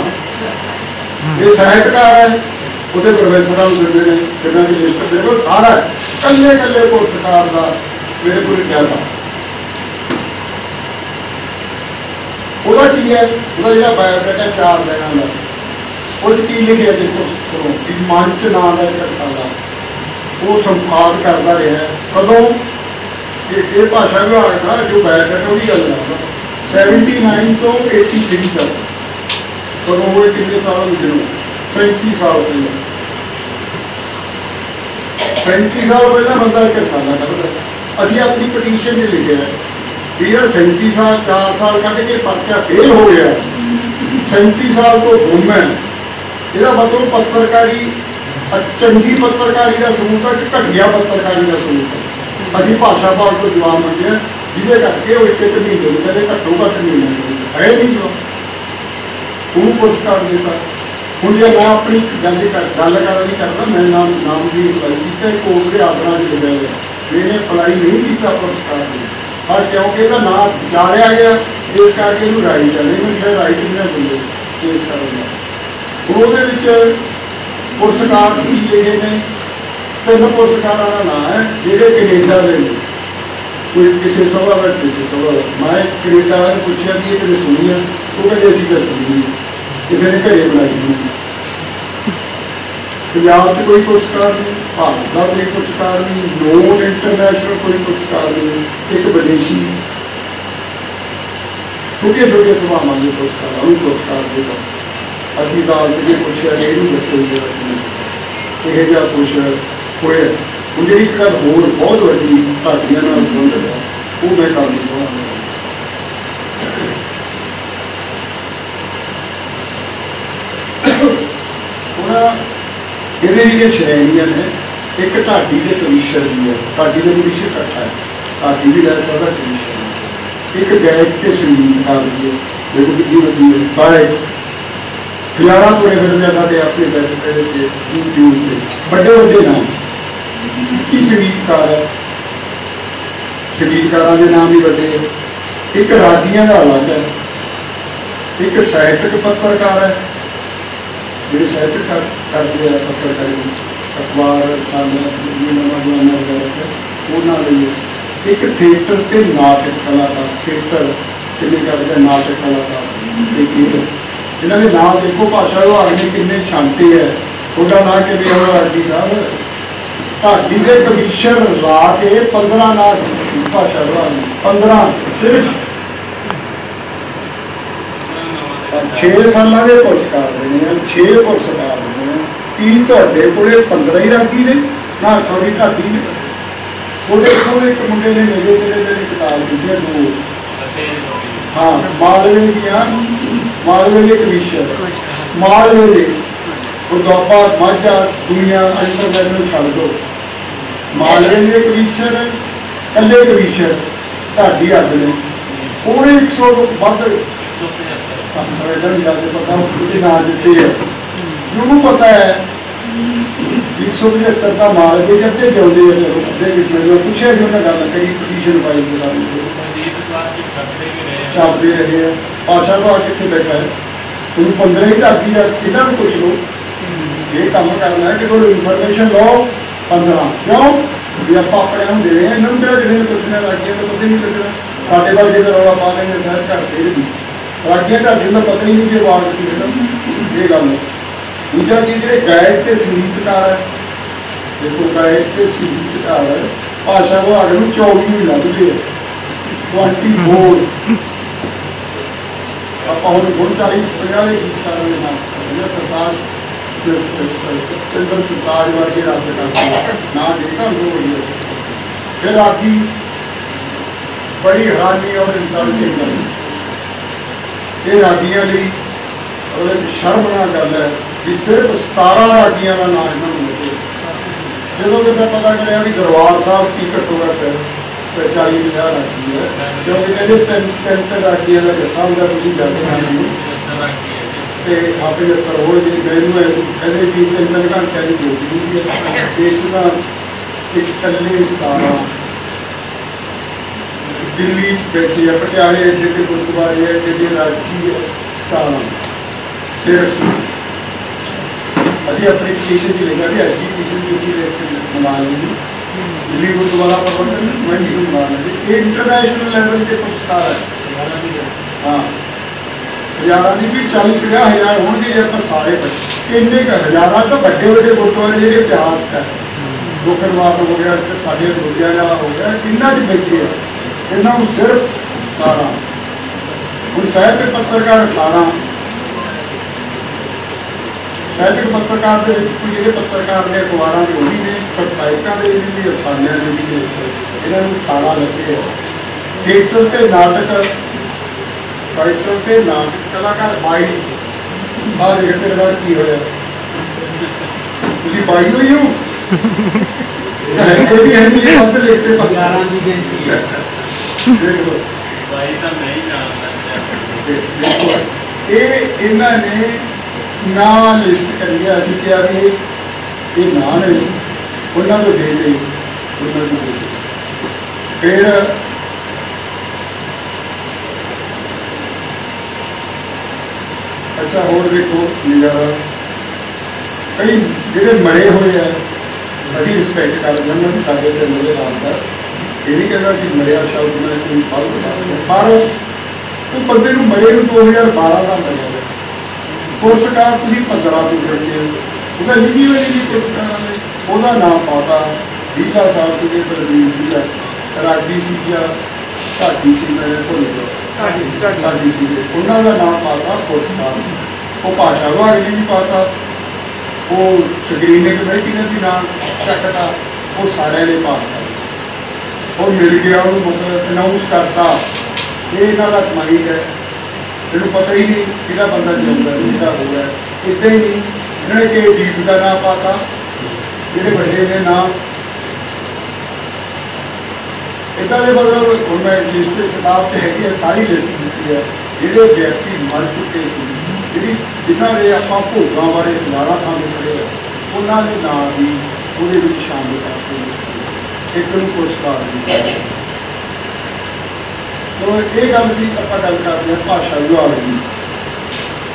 ये साहित्यकार है उसे प्रोफैसर देते हैं जिन्हों की लिस्ट देखो सारा कल्ले कल्ले पुरस्कार का मेरे को क्या था वह की है वह जो बायोडाटा 4 लाइनों का उस की लिखे देखो कि मंच नाम का एक रसाला वो संपाद करता रहा कदों ये भाषा विभाग का जो बायोडाटा की गल करता 79 तो 83 तक कदों वो कितने साल दिनों 37 साल पहले 35 साल पहले बंदा एक रसाला करता अभी अपनी पटीशन में लिखे है भी 37 साल 4 साल कट के पर्चा फेल हो गया 37 साल तो गुम है यदा मतलब पत्रकारी चंगी पत्रकारी का सबूत है कि घटिया पत्रकारी का सबूत है अभी भाषा भाग को जवाब मंगे जिसे करके वो एक महीने में कदे घट्टो घट महीने है नहीं जो वो पुरस्कार देता हूँ जो मैं अपनी गल नहीं करता मैं नाम की अप्लाई किया कोर्ट के आर्डर से लिखा गया मैंने अप्लाई नहीं किया पुरस्कार पर क्योंकि इसका नाम विचारिया गया इस करके राइट है नहीं शायद राइट नहीं बंदे केस कर पुरस्कार की लिखे ने 3 पुरस्कारों का नाम है जोड़े कनेडा के कोई किसी सभा में किसी सभा मैं कनेडा वाले पूछा कि ये कभी सुनी है वो कहते अभी तो सुनी किसी ने घरे बनाई नहीं पंजाब से कोई पुरस्कार नहीं भारत का कोई पुरस्कार नहीं नॉन इंटरनेशनल कोई पुरस्कार नहीं एक विदेशी छोटे छोटे सभावान के पुरस्कार देगा असी अदालत ने पूछा ये दसो यह कुछ होया हूँ जी एक गल होर बहुत वड्डी घाटियां संबंधित है वो मैं कर ये श्रेणियां ने एक ढाडी के कमीशन भी है ढाडी का कमीशन इकट्ठा है ढाडी भी रह सकता कमीशन एक गायक के संगीतकार भी है देखो कि वड्डी है गायक खिलाड़ा तुरे फिरते साढ़े अपने यूट्यूब से बड़े बड़े नाम की संगीतकार है संगीतकारों के नाम भी बड़े एक राजियां का अलग है एक साहित्यक पत्रकार है जो साहित्य करते हैं पत्रकारी अखबार जमाना वगैरह उन्होंने एक थिएटर के नाटक कलाकार थिएटर किन्ने करते हैं नाटक कलाकार इन्होंने नाम देखो भाषा विभाग ने किन्ने छांटे है थोड़ा ना कि राजी साहब ढाडी के कमीशन ला के 15 ना भाषा विभाग 15 सिर्फ 6 ਸਾਲਾਂ ਦੇ ਪੁਰਸਕਾਰ ਦੇਣੇ ਆ, 6 ਪੁਰਸਕਾਰ ਦੇਣੇ ਆ। ਕੀ ਤੁਹਾਡੇ ਕੋਲੇ 15 ਹੀ ਰਾਗੀ ਨੇ? ਨਾ ਸੌਰੀ, ਢਾਡੀ ਨੇ। ਉਹਦੇ ਕੋਲ ਇੱਕ ਮੁੰਡੇ ਨੇ ਮੇਰੇ ਜਿਹੜੇ ਨੇ ਕਿਤਾਬ ਲਿਖੀ ਹੈ 2। ਹਾਂ, ਮਾਲਵੇ ਦੀਆਂ, ਮਾਲਵੇ ਦੇ ਕਮਿਸ਼ਨ, ਮਾਲਵੇ ਦੇ ਗੁਰਦਾਪਾ ਮਾਝਾ ਦੁਨੀਆ ਇੰਟਰਨੈਸ਼ਨਲ ਛੱਡ ਦਿਓ, ਮਾਲਵੇ ਦੇ ਕਮਿਸ਼ਨ ਕੱਲੇ ਕਮਿਸ਼ਨ ਢਾਡੀ ਅੱਡ ਨੇ। ਉਹਨੇ 100 ਤੋਂ ਵੱਧ ਪਤਾ ਉਹਦੇ ਨਾਂ ਦਿੱਤੇ ਹੈ। ਜਿਹਨੂੰ ਪਤਾ ਹੈ 175 ਦਾ ਮਾਲਵੇ ਜੱਤੇ ਜਿਉਂਦੇ ਅੱਧੇ ਵਿੱਚ ਮੈਨੂੰ ਪੁੱਛਿਆ ਜੀ, ਉਹਨਾਂ ਗੱਲ ਕਰੀ ਪਟੀਸ਼ਨ ਪਾਈ ਛਾਪਦੇ ਰਹੇ ਆ। ਭਾਸ਼ਾ ਭਾਗ ਕਿੱਥੇ ਬੈਠਾ ਹੈ? ਤੁਹਾਨੂੰ 15 ਹੀ ਢਾਡੀ ਦਾ ਕਿਹਨਾਂ ਨੂੰ ਪੁੱਛ ਲਓ। ਇਹ ਕੰਮ ਕਰਨਾ ਹੈ ਕਿ ਤੁਹਾਨੂੰ ਇਨਫੋਰਮੇਸ਼ਨ ਲਓ 15 ਕਿਉਂ ਵੀ ਆਪਾਂ ਆਪਣੇ ਨੂੰ ਦੇ ਰਹੇ ਹਾਂ। ਇਹਨਾਂ ਨੂੰ ਕਿਹੜਾ ਕਿਸੇ ਨੇ ਪੁੱਛਣਾ? ਰਾਜੀਆਂ ਨੂੰ ਪਤਾ ਹੀ ਨਹੀਂ ਲੱਗਣਾ। ਸਾਡੇ ਵੱਲ ਜੇ ਰੌਲਾ ਪਾ ਲੈਂਦੇ ਸਹਿਜ ਘਰ ਫੇਰ ਵੀ ਰਾਜੀਆਂ ਢਾਡੀ ਨੂੰ ਪਤਾ ਹੀ ਨਹੀਂ ਕਿ ਆਵਾਜ਼ ਕੀ ਹੈ। ਇਹ ਗੱਲ ਹੈ। ਦੂਜਾ ਕੀ ਜਿਹੜੇ ਗਾਇਕ ਤੇ ਸੰਗੀਤਕਾਰ ਹੈ, ਦੇਖੋ ਗਾਇਕ ਤੇ ਸੰਗੀਤਕਾਰ ਹੈ, ਭਾਸ਼ਾ ਵਿਭਾਗ ਨੂੰ 24 ਨੂੰ ਲੱਭਦੇ ਆ 24। ਆਪਾਂ ਹੁਣ 40-50 ਦੇ ਗੀਤਕਾਰਾਂ ਦੇ ਨਾਮ ਸਰਤਾਜ ਸਤਿੰਦਰ ਸਰਤਾਜ ਵਰਗੇ ਰਾਜ ਕਰਦੇ ਨਾ ਦੇਖਾਂ ਹੋ ਰਹੀ ਹੈ। ਫਿਰ ਰਾਗੀ ਬੜੀ ਹੈਰਾਨੀ ਔਰ ਇਨਸਲਟਿੰਗ ਗੱਲ, ਇਹ ਰਾਗੀਆਂ ਲਈ ਸ਼ਰਮਨਾਕ ਗੱਲ ਹੈ ਵੀ ਸਿਰਫ 17 ਰਾਗੀਆਂ ਦਾ ਨਾਮ ਇਹਨਾਂ ਨੂੰ ਮਿਲੇ। ਜਦੋਂ ਕਿ ਮੈਂ ਪਤਾ ਕਰਿਆ ਵੀ ਦਰਬਾਰ ਸਾਹਿਬ ਕੀ ਘੱਟੋ ਘੱਟ 40-50 ਰਾਗੀ ਹੈ, ਕਿਉਂਕਿ ਕਹਿੰਦੇ ਤਿੰਨ ਰਾਗੀਆਂ ਦਾ ਜੱਥਾ ਹੁੰਦਾ। ਤੁਸੀਂ ਜਾਂਦੇ ਤੇ ਆਪੇ ਜੱਥਾ ਹੋ ਜੇ ਗਏ ਨੂੰ ਕਹਿੰਦੇ ਵੀ 3 ਘੰਟਿਆਂ ਦੀ ਡਿਊਟੀ ਹੁੰਦੀ ਹੈ। ਇਸ ਦਾ ਇੱਕ ਇਕੱਲੇ 17 ਦਿੱਲੀ ਬੈਠੇ ਆ, ਪਟਿਆਲੇ ਜਿਹੜੇ ਗੁਰਦੁਆਰੇ ਹੈ ਜਿਹੜੇ ਰਾਗੀ ਹੈ 17 ਸਿਰਫ। ਅਸੀਂ ਆਪਣੀ ਪਟੀਸ਼ਨ 'ਚ ਲਿਖਿਆ ਵੀ ਐਜੂਕੇਸ਼ਨ ਡਿਊਟੀ ਮੰਗਾ ਲੈਂਦੀ ਦਿੱਲੀ ਗੁਰਦੁਆਰਾ ਪ੍ਰਬੰਧਨ ਮੈਂ ਮੰਗਾ ਲੈਂਦੀ। ਇਹ ਇੰਟਰਨੈਸ਼ਨਲ ਲੈਵਲ 'ਤੇ ਪੁਰਸਕਾਰ ਹੈ। ਹਾਂ, ਹਜ਼ਾਰਾਂ ਦੀ ਵੀ 40-50 ਹਜ਼ਾਰ ਹੋਣਗੇ ਜੇ ਆਪਾਂ ਸਾਰੇ ਇੰਨੇ ਕੁ ਹਜ਼ਾਰਾਂ ਤਾਂ ਵੱਡੇ ਵੱਡੇ ਗੁਰਦੁਆਰੇ ਜਿਹੜੇ ਇਤਿਹਾਸ ਹੈ, ਲੋਕਨਵਾਰ ਹੋ ਗਿਆ, ਸਾਡੇ ਲੁਧਿਆਣਾ ਵਾਲਾ ਹੋ ਗਿਆ, ਇਹਨਾਂ 'ਚ ਬੈਠੇ ਆ। ਇਹਨਾਂ ਨੂੰ ਸਿਰਫ 17। ਹੁਣ ਸਾਹਿਤਕ ਪੱਤਰਕਾਰ 18। ਸਾਹਿਤਕ ਪੱਤਰਕਾਰ ਦੇ ਵਿੱਚ ਕੋਈ ਜਿਹੜੇ ਪੱਤਰਕਾਰ ਨੇ ਅਖਬਾਰਾਂ ਦੇ ਉਹ ਵੀ ਨੇ, ਸਪਤਾਹਿਕਾਂ ਦੇ ਵੀ ਅਫਸਾਨਿਆਂ ਦੇ ਵੀ ਨੇ, ਇਹਨਾਂ ਨੂੰ 18 ਲੱਗੇ ਆ। ਥੀਏਟਰ ਤੇ ਨਾਟਕ, ਰਾਈਟਰ ਤੇ ਨਾਟਕ ਕਲਾਕਾਰ 22। ਆਹ ਦੇਖ ਤੇਰੇ ਨਾਲ ਕੀ ਹੋਇਆ, ਤੁਸੀਂ 22 ਹੋਈ ਹੋ। ਕੋਈ ਵੀ ਹੈ ਨਹੀਂ ਵੱਧ ਲਿਖਦੇ 15 ਦੀ ਬੇਨਤੀ ਹੈ। ਦੇਖ ਲਓ ਭਾਈ ਤਾਂ ਨਹੀਂ ਜਾਣਦਾ। ਇਹ ਇਹਨਾਂ ਨੇ ਨਾਂ ਲਿਸਟ ਕਰੀ ਹੈ। ਅਸੀਂ ਕਿਹਾ ਵੀ ਇਹ ਨਾਂ ਨੇ ਉਹਨਾਂ ਨੂੰ ਦੇ ਦੇ, ਉਹਨਾਂ ਨੂੰ ਦੇ ਦੇ। ਫਿਰ ਅੱਛਾ ਹੋਰ ਦੇਖੋ ਨਜ਼ਾਰਾ, ਕਈ ਜਿਹੜੇ ਮਰੇ ਹੋਏ ਆ ਅਸੀਂ ਰਿਸਪੈਕਟ ਕਰਦੇ ਹਾਂ, ਸਾਡੇ ਪਿੰਡ ਦੇ ਨਾਲ ਦਾ ਇਹ ਨਹੀਂ ਕਹਿੰਦਾ ਕਿ ਮਰਿਆ ਸ਼ਬਦ ਮੈਂ ਕੋਈ ਫਲ ਪਰ ਉਹ ਬੰਦੇ ਨੂੰ ਮਰੇ ਨੂੰ 2012 ਦਾ ਮਰਿਆ ਪੁਰਸਕਾਰ ਤੁਸੀਂ 15 ਤੋਂ ਦਿੰਦੇ ਹੋ। ਉਹਦਾ ਲਿਖੀ ਹੋਈ ਨਹੀਂ ਪੁਰਸਕਾਰਾਂ ਨੇ, ਉਹਦਾ ਨਾਮ ਪਾਤਾ ਢੀਲਾ ਸਾਹਿਬ ਸੀਗੇ, ਬਲਦੀਪ ਢੀਲਾ ਰਾਗੀ ਸੀ ਜਾਂ ਢਾਡੀ ਸੀ, ਮੈਂ ਭੁੱਲ ਗਿਆ ਢਾਡੀ ਸੀਗੇ, ਉਹਨਾਂ ਦਾ ਨਾਮ ਪਾਤਾ ਪੁਰਸਕਾਰ। ਉਹ ਭਾਸ਼ਾ ਵਿਭਾਗ ਨੇ ਵੀ ਪਾਤਾ, ਉਹ ਸਕਰੀਨਿੰਗ ਕਮੇਟੀ ਨੇ ਵੀ ਨਾਮ ਚੱਕਤਾ, ਉਹ ਸਾਰਿਆਂ ਨੇ ਪਾਸ ਕਰ ਉਹ ਮਿਲ ਗਿਆ, ਉਹਨੂੰ ਮਤਲਬ ਅਨਾਊਂਸ ਕਰਤਾ। ਇਹ ਇਹਨਾਂ ਦਾ ਕਮਾਈ ਹੈ, ਇਹਨੂੰ ਪਤਾ ਹੀ ਨਹੀਂ ਕਿਹੜਾ ਬੰਦਾ ਜਿਉਂਦਾ ਕਿਹੜਾ ਹੋ ਗਿਆ। ਇੱਦਾਂ ਹੀ ਨਹੀਂ ਇਹਨਾਂ ਨੇ ਕਿ ਦੀਪ ਦਾ ਨਾਮ ਪਾਤਾ, ਜਿਹੜੇ ਵੱਡੇ ਨੇ ਨਾਮ ਇੱਦਾਂ ਦੇ। ਮਤਲਬ ਹੁਣ ਮੈਂ ਲਿਸਟ ਕਿਤਾਬ 'ਚ ਹੈਗੀ ਹੈ, ਸਾਰੀ ਲਿਸਟ ਦਿੱਤੀ ਹੈ ਜਿਹੜੇ ਵਿਅਕਤੀ ਮਰ ਚੁੱਕੇ ਸੀ, ਜਿਨ੍ਹਾਂ ਦੇ ਆਪਾਂ ਭੋਗਾਂ ਬਾਰੇ ਦੁਬਾਰਾ ਥਾਂ ਪੜ੍ਹੇ ਆ, ਉਹਨਾਂ ਦੇ ਨਾਂ ਵੀ ਉਹਦੇ ਵਿੱਚ ਸ਼ਾਮਿਲ ਕਰਕੇ ਇੱਕ ਨੂੰ ਪੁਰਸਕਾਰ ਦਿੱਤਾ। ਇਹ ਗੱਲ ਸੀ ਆਪਾਂ ਗੱਲ ਕਰਦੇ ਹਾਂ ਭਾਸ਼ਾ ਵਿਭਾਗ ਦੀ।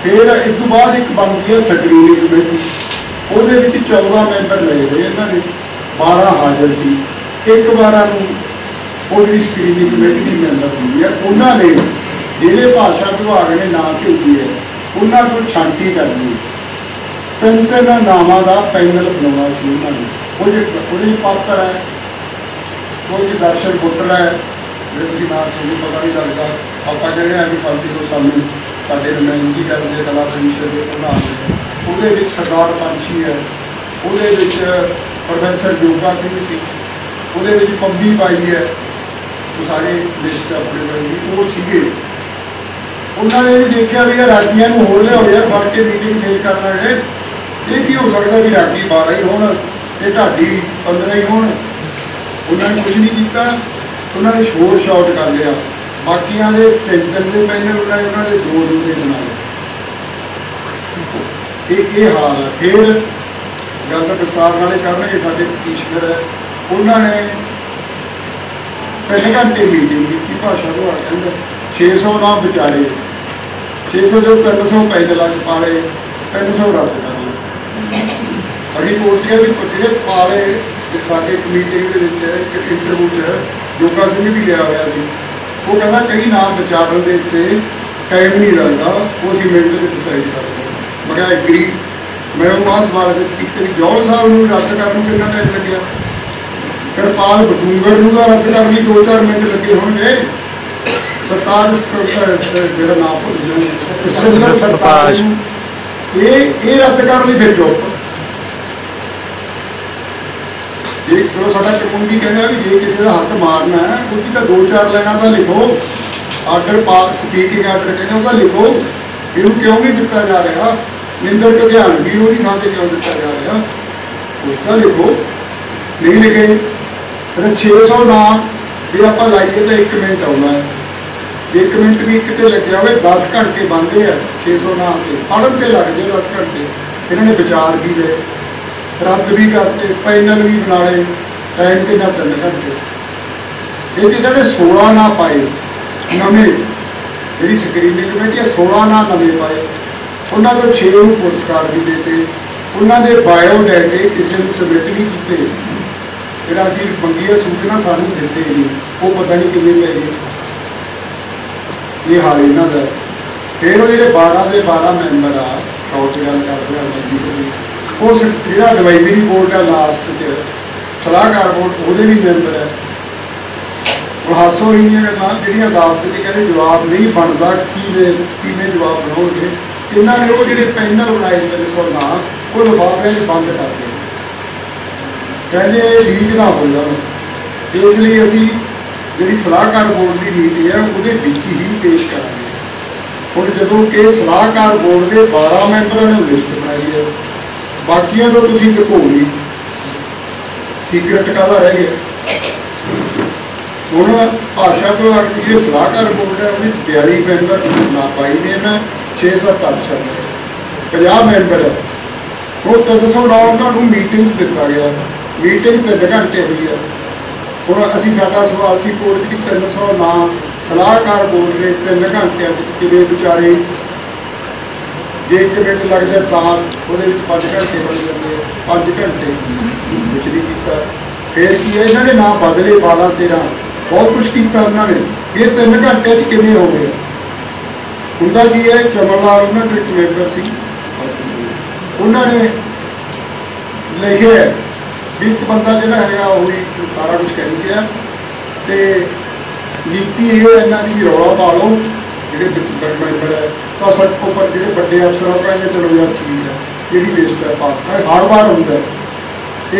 ਫਿਰ ਇਸ ਤੋਂ ਬਾਅਦ ਇੱਕ ਬਣਦੀ ਹੈ ਸਕਰੀਨਿੰਗ ਕਮੇਟੀ, ਉਹਦੇ ਵਿੱਚ 14 ਮੈਂਬਰ ਲਏ ਹੋਏ ਇਹਨਾਂ ਨੇ, 12 ਹਾਜ਼ਰ ਸੀ। ਇੱਕ 12 ਨੂੰ ਉਹਦੀ ਸਕਰੀਨਿੰਗ ਕਮੇਟੀ ਦੀ ਮੈਂਬਰ ਹੁੰਦੀ ਹੈ। ਉਹਨਾਂ ਨੇ ਜਿਹੜੇ ਭਾਸ਼ਾ ਵਿਭਾਗ ਨੇ ਨਾਂ ਭੇਜੀ ਹੈ ਉਹਨਾਂ ਤੋਂ ਛਾਂਟੀ ਕਰਨੀ, 3 ਨਾਵਾਂ ਦਾ ਪੈਨਲ ਬਣਾਉਣਾ ਸੀ ਉਹਨਾਂ ਨੇ। ਉਹਦੇ ਪਾਤਰ ਹੈ, ਕੋਈ ਦਰਸ਼ਨ ਪੁੱਤਰ ਹੈ, ਜੇ ਤੁਸੀਂ ਨਾਮ ਤੁਹਾਨੂੰ ਪਤਾ ਨਹੀਂ ਲੱਗਦਾ, ਆਪਾਂ ਕਹਿੰਦੇ ਹਾਂ ਵੀ ਫਲਸੀ ਤੋਂ ਸਾਨੂੰ साडे नुमाइंदगी करते कला परिषद के प्रधान ने, ਉਹਦੇ ਵਿੱਚ ਸਰਦਾਰ ਪੰਛੀ है, ਉਹਦੇ ਵਿੱਚ प्रोफैसर योगा सिंह सी, ਉਹਦੇ ਵਿੱਚ पंबी बाई है, तो सारे लिस्ट अपने बने वो सीगे। उन्होंने भी देखा भी रागियां होर लियाओ यार फड़ के मीटिंग फेल कर लांगे, ये की हो सकता भी रागी 12 ही होण ते ढाडी 15 ही होण। उन्होंने कुछ नहीं किया, उन्होंने शोर शॉट कर लिया, बाकियां दे 3 के पैनल बनाए, उन्होंने 2 के बनाए। ये हाल है। फिर गल विस्तार वाले करनगे साडे पटीशनर है, उन्होंने 3 घंटे मीटिंग की भाषा विभाग कहंदा 600 नाम विचारे, 600 जो 300 पैनल च पा लए, 300 रद्द कर लए। अभी बोलते हैं भी जो पा लए साडे मीटिंग के इंटरव्यू योगा सिंह भी लिया हुआ सी, वो कहना कई नाम विचारन के उत्ते टाइम नहीं लगता, वो असीं मिनट में डिसाइड कर देंगे। मैं क्या एग्री, मैं वो आह सवाल कि जौहल साहब को रद्द करने कितना टाइम लग्या, कृपाल बटूंगर तो रद्द करने 2-4 मिनट लगे होंगे। सरताज मेरा नाम भुल सरताज ये रद्द कर ली फिर चुप। जे चलो साडा कानून भी कहना भी जे किसी का हक मारना है उसकी तो 2-4 लाइना तो लिखो, आर्डर पास स्पीकिंग आर्डर कहने उसका लिखो, इनू क्यों नहीं दिता जा रहा, निंदर ढुधियान भी वो थां से क्यों दिता जा रहा, उसका लिखो। नहीं लिखे फिर 600 नाम भी आप लाइए तो 1 मिनट आना है, 1 मिनट भी कितने लगे हुए 10 घंटे बनते हैं। 600 नाम से पढ़न से लग जाए 10 घंटे, इन्होंने विचार भी दे रद्द भी करते, पैनल भी बना ले, टाइम के ना 3 घंटे। ये जिन्होंने 16 ना पाए नवे जी स्क्रीनिंग कमेटी 16 ना नवे पाए, उन्होंने तो 6 पुरस्कार भी देते, उन्होंने बायोडाटे किसी को सबमिट नहीं किए, फिर अभी मंगी सूचना सानू देते नहीं, वो पता नहीं किमें पै गए। ये हाल इन्हों का। फिर वो जो 12 के 12 मैंबर आ शॉर्ट गल करते उस जो एडवाइजरी बोर्ड है लास्ट सलाहकार बोर्ड वो भी मैंबर है। और हासो ही गल्लां जिहड़ियां अदालत से कहते जवाब नहीं बनता किवें जवाब बनाओगे, इन्होंने वो जो पैनल बनाए 300 ना वो लिफाफे बंद कर दिए, कहते लीक ना हो जाए। इसलिए असी जी सलाहकार बोर्ड की नीति है वो ही पेश करा। हुण जदों कि सलाहकार बोर्ड के 12 मैंबरों ने लिस्ट बनाई है, बाकियां तो तुसीं लुको ली, सीक्रेट काहदा रह गया। हुण भाषा विभाग की जो सलाहकार बोर्ड है उसमें 42 मैंबर ना पाई ने, मैं 6-7 अफसर ने 50 मैंबर है। वो 300 ना उन्होंने मीटिंग दिता गया, मीटिंग 3 घंटे हुई है। हुण असीं साडा सवाल की कोर्ट की 300 ना सलाहकार बोर्ड ने 3 घंटे किवें विचारे, जे 1 मिनट लगता तो वो 5 घंटे बन जाते, 5 घंटे कुछ नहीं किया। फिर की है इन्होंने ना बदले 12-13 बहुत कुछ किया उन्होंने, ये 3 घंटे किवें हो गए। उनका की है चमन लाल उन्होंने एक मैंबर सी, उन्होंने लिखे भी एक बंदा जो है वही सारा कुछ कह गया, तो नीति ये इन्हों की भी रौला पा लो जो मैंबर है तो सड़क उपर जो बड़े अफसर कहेंगे चलो यार ठीक है जी लिस्ट है पास है, हर बार होंगे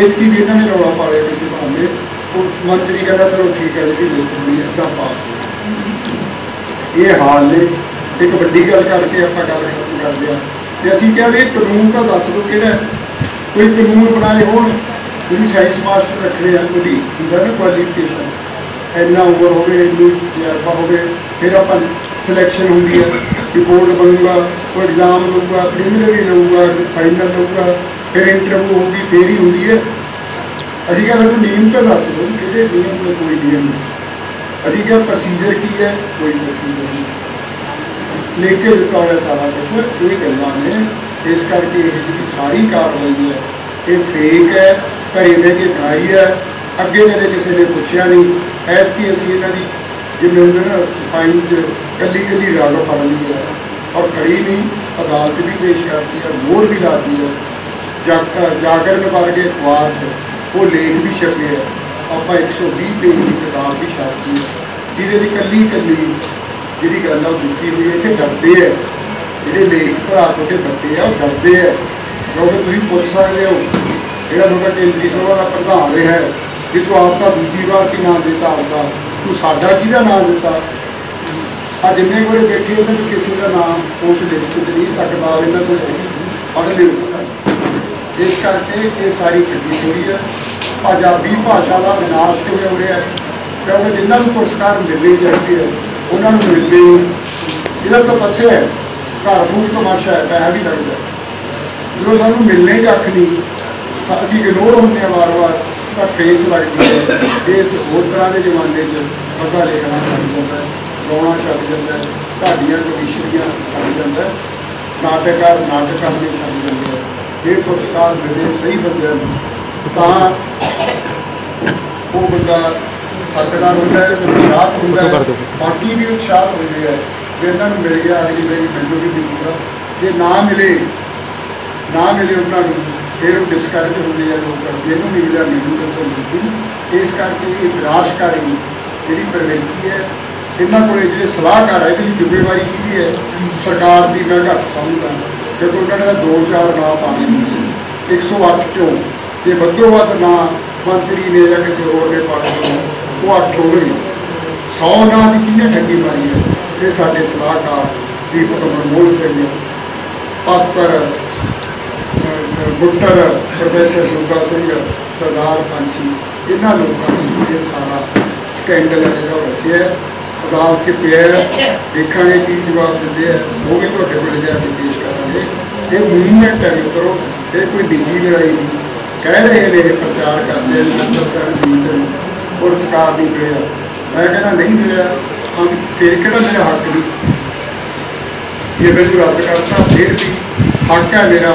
एक की भी इन्होंने रौला पा लिया किसी बहाने, तो मंत्री कहता चलो ठीक है जी लिस्ट हुई इदा पास हो। ये हाल ने एक वड्डी गल करके आप गल खत्म कर दिया कि असीं क्या भी कानून का दस दो कि कोई कानून बनाए हो जी साइंस मास्टर रखने हैं कोई होंगे ना क्वालिफिकेशन इन्ना उम्र हो इन्नी तजर्बा हो, फिर आप सिलैक्शन होंगी है कि बोर्ड बनूगा, कोई एग्जाम लूँगा, प्रीलिमिनरी लूँगा, फाइनल लूँगा, फिर इंटरव्यू होगी, फिर ही होंगी है। अभी क्या मैं नियम तो दस दो कि नियम में कोई नियम नहीं, अभी क्या प्रोसीजर की है कोई प्रोसीजर नहीं, लेके दिता हुआ सारा कुछ ये गल्लां ने। इस करके ये सारी कार्रवाई है ये फेक है, घरे बह के बनाई है, अगे कदे किसी ने पूछा नहीं। ऐतकी असीं इन्हां दी जिवें हुंदे ना सफाई कली कली रग फड़ ली है और खड़ी नहीं, अदालत भी पेश करती है, मोहर भी लाती है, जागरण वर्गे अखबार वो लेख भी छपे है, आप 120 पेज की किताब भी छापी है जिहदे कली कली जी गल दुखी हुई है कि डरते है ਜਿਹੜੇ ਲੇਖ ਭਰਾ ਤੁਹਾਡੇ ਬੱਚੇ ਆ ਉਹ ਡਰਦੇ ਆ, ਕਿਉਂਕਿ ਤੁਸੀਂ ਪੁੱਛ ਸਕਦੇ ਹੋ ਜਿਹੜਾ ਤੁਹਾਡਾ ਕੇਂਦਰੀ ਸਭਾ ਦਾ ਪ੍ਰਧਾਨ ਰਿਹਾ ਹੈ ਕਿ ਤੂੰ ਆਪ ਤਾਂ ਦੂਜੀ ਵਾਰ ਕੀ ਨਾਮ ਦਿੱਤਾ, ਆਪਦਾ ਤੂੰ ਸਾਡਾ ਕਿਹਦਾ ਨਾਮ ਦਿੱਤਾ। ਆ ਜਿੰਨੇ ਕੋਲੇ ਬੈਠੇ ਉਹਨਾਂ ਨੂੰ ਕਿਸੇ ਦਾ ਨਾਮ ਉਸ ਲਿਖਤ ਤੇ ਨਹੀਂ ਸਕਦਾ, ਇਹਨਾਂ ਕੋਲ ਪੜ੍ਹ ਲਿਓ। ਇਸ ਕਰਕੇ ਇਹ ਸਾਰੀ ਠੱਗੀ ਹੋਈ ਹੈ। ਪੰਜਾਬੀ ਭਾਸ਼ਾ ਦਾ ਵਿਨਾਸ਼ ਕਿਵੇਂ ਹੋ ਰਿਹਾ, ਕਿਉਂਕਿ ਜਿਨ੍ਹਾਂ ਨੂੰ ਪੁਰਸਕਾਰ ਮਿਲਣੇ ਚਾਹੀਦੇ ਹੈ ਉਹਨਾਂ ਨੂੰ ਮਿਲਦੇ ਇਹਦਾ ਤਪੱਸਿਆ ਹੈ, ਘਰ ਨੂੰ ਤਮਾਸ਼ਾ ਹੈ, ਪੈਸਾ ਵੀ ਲੱਗਦਾ। ਜਦੋਂ ਸਾਨੂੰ ਮਿਲਣੇ ਕੱਖ ਨਹੀਂ ਤਾਂ ਅਸੀਂ ਇਗਨੋਰ ਹੁੰਦੇ ਹਾਂ ਵਾਰ-ਵਾਰ, ਤਾਂ ਫੇਸ ਲੱਗਦੀ ਹੈ। ਇਸ ਹੋਰ ਤਰ੍ਹਾਂ ਦੇ ਜ਼ਮਾਨੇ 'ਚ ਪਤਾ ਲਿਖਣਾ ਛੱਡ ਜਾਂਦਾ, ਗਾਉਣਾ ਛੱਡ ਜਾਂਦਾ, ਢਾਡੀਆਂ ਕਵਿਸ਼ਰੀਆਂ ਛੱਡ ਜਾਂਦਾ, ਨਾਟਕਕਾਰ ਨਾਟਕ ਕਰਨੇ ਛੱਡ ਜਾਂਦੇ ਆ। ਜੇ ਪੁਰਸਕਾਰ ਮਿਲੇ ਸਹੀ ਬੰਦਿਆਂ ਨੂੰ ਤਾਂ ਉਹ ਬੰਦਾ ਹੱਕਦਾਰ ਹੁੰਦਾ ਹੈ, ਉਤਸ਼ਾਹਤ ਹੁੰਦਾ ਹੈ, ਬਾਕੀ ਵੀ ਉਤਸ਼ਾਹਤ ਹੁੰਦੇ ਹੈ। ਜੇ ਇਹਨਾਂ ਨੂੰ ਮਿਲ ਗਿਆ ਅਗਲੀ ਵਾਰੀ ਮੈਨੂੰ ਵੀ ਮਿਲੂਗਾ, ਜੇ ਨਾ ਮਿਲੇ ਉਹਨਾਂ ਨੂੰ ਫਿਰ ਉਹ ਡਿਸਕਰੇਜ ਹੁੰਦੇ ਆ ਲੋਕ, ਜਿਹਨੂੰ ਨਹੀਂ ਮਿਲਿਆ ਮੈਨੂੰ ਤਾਂ ਮਿਲਦੀ। ਇਸ ਕਰਕੇ ਇਹ ਵਿਨਾਸ਼ਕਾਰੀ ਜਿਹੜੀ ਪ੍ਰਵਿਰਤੀ ਹੈ, ਇਹਨਾਂ ਕੋਲ ਜਿਹੜੇ ਸਲਾਹਕਾਰ ਹੈ ਇਹਦੀ ਜ਼ਿੰਮੇਵਾਰੀ ਕੀ ਹੈ ਸਰਕਾਰ ਦੀ, ਮੈਂ ਘੱਟ ਸਮਝਦਾ, ਕਿਉਂਕਿ ਉਹਨਾਂ ਨੇ 2-4 ਨਾਂ ਪਾਣੇ ਹੁੰਦੇ 108 ਚੋਂ, ਜੇ ਵੱਧੋ ਵੱਧ ਨਾਂ ਮੰਤਰੀ ਨੇ ਜਾਂ ਕਿਸੇ ਹੋਰ ਨੇ ਪਾਣੇ ਉਹ 8 ਹੋਣਗੇ। 100 ਨਾਂ ਦੀ ਕਿਹਨੇ ਠੱਗੀ ਮਾਰੀ ਹੈ? ਇਹ ਸਾਡੇ ਸਲਾਹਕਾਰ ਦੀਪਕ ਮਨਮੋਹਨ ਸਿੰਘ, ਪਾਤਰ ਬੁੱਟਰ, ਪ੍ਰੋਫੈਸਰ ਸੁੱਗਾ ਸਿੰਘ, ਸਰਦਾਰ ਪੰਛੀ, ਇਹਨਾਂ ਲੋਕਾਂ ਨੂੰ ਇਹ ਸਾਰਾ ਸਕੈਂਡਲ ਹੈ ਜਿਹੜਾ ਉਹ ਰੱਖਿਆ ਅਦਾਲਤ 'ਚ ਪਿਆ। ਦੇਖਾਂਗੇ ਕੀ ਜਵਾਬ ਦਿੰਦੇ ਆ, ਉਹ ਵੀ ਤੁਹਾਡੇ ਕੋਲ ਜਾ ਕੇ ਪੇਸ਼ ਕਰਾਂਗੇ। ਇਹ ਮੂਵਮੈਂਟ ਹੈ ਮਿੱਤਰੋ, ਇਹ ਕੋਈ ਨਿੱਜੀ ਲੜਾਈ ਨਹੀਂ। ਕਹਿ ਰਹੇ ਨੇ ਇਹ ਪ੍ਰਚਾਰ ਕਰਦੇ ਪੁਰਸਕਾਰ ਨਹੀਂ ਮਿਲਿਆ, ਮੈਂ ਕਹਿੰਦਾ ਨਹੀਂ ਮਿਲਿਆ, ਫਿਰ ਕਿਹੜਾ ਮੇਰਾ ਹੱਕ ਨਹੀਂ? ਜੇ ਮੈਨੂੰ ਰੱਦ ਕਰਤਾ ਫਿਰ ਵੀ ਹੱਕ ਹੈ ਮੇਰਾ,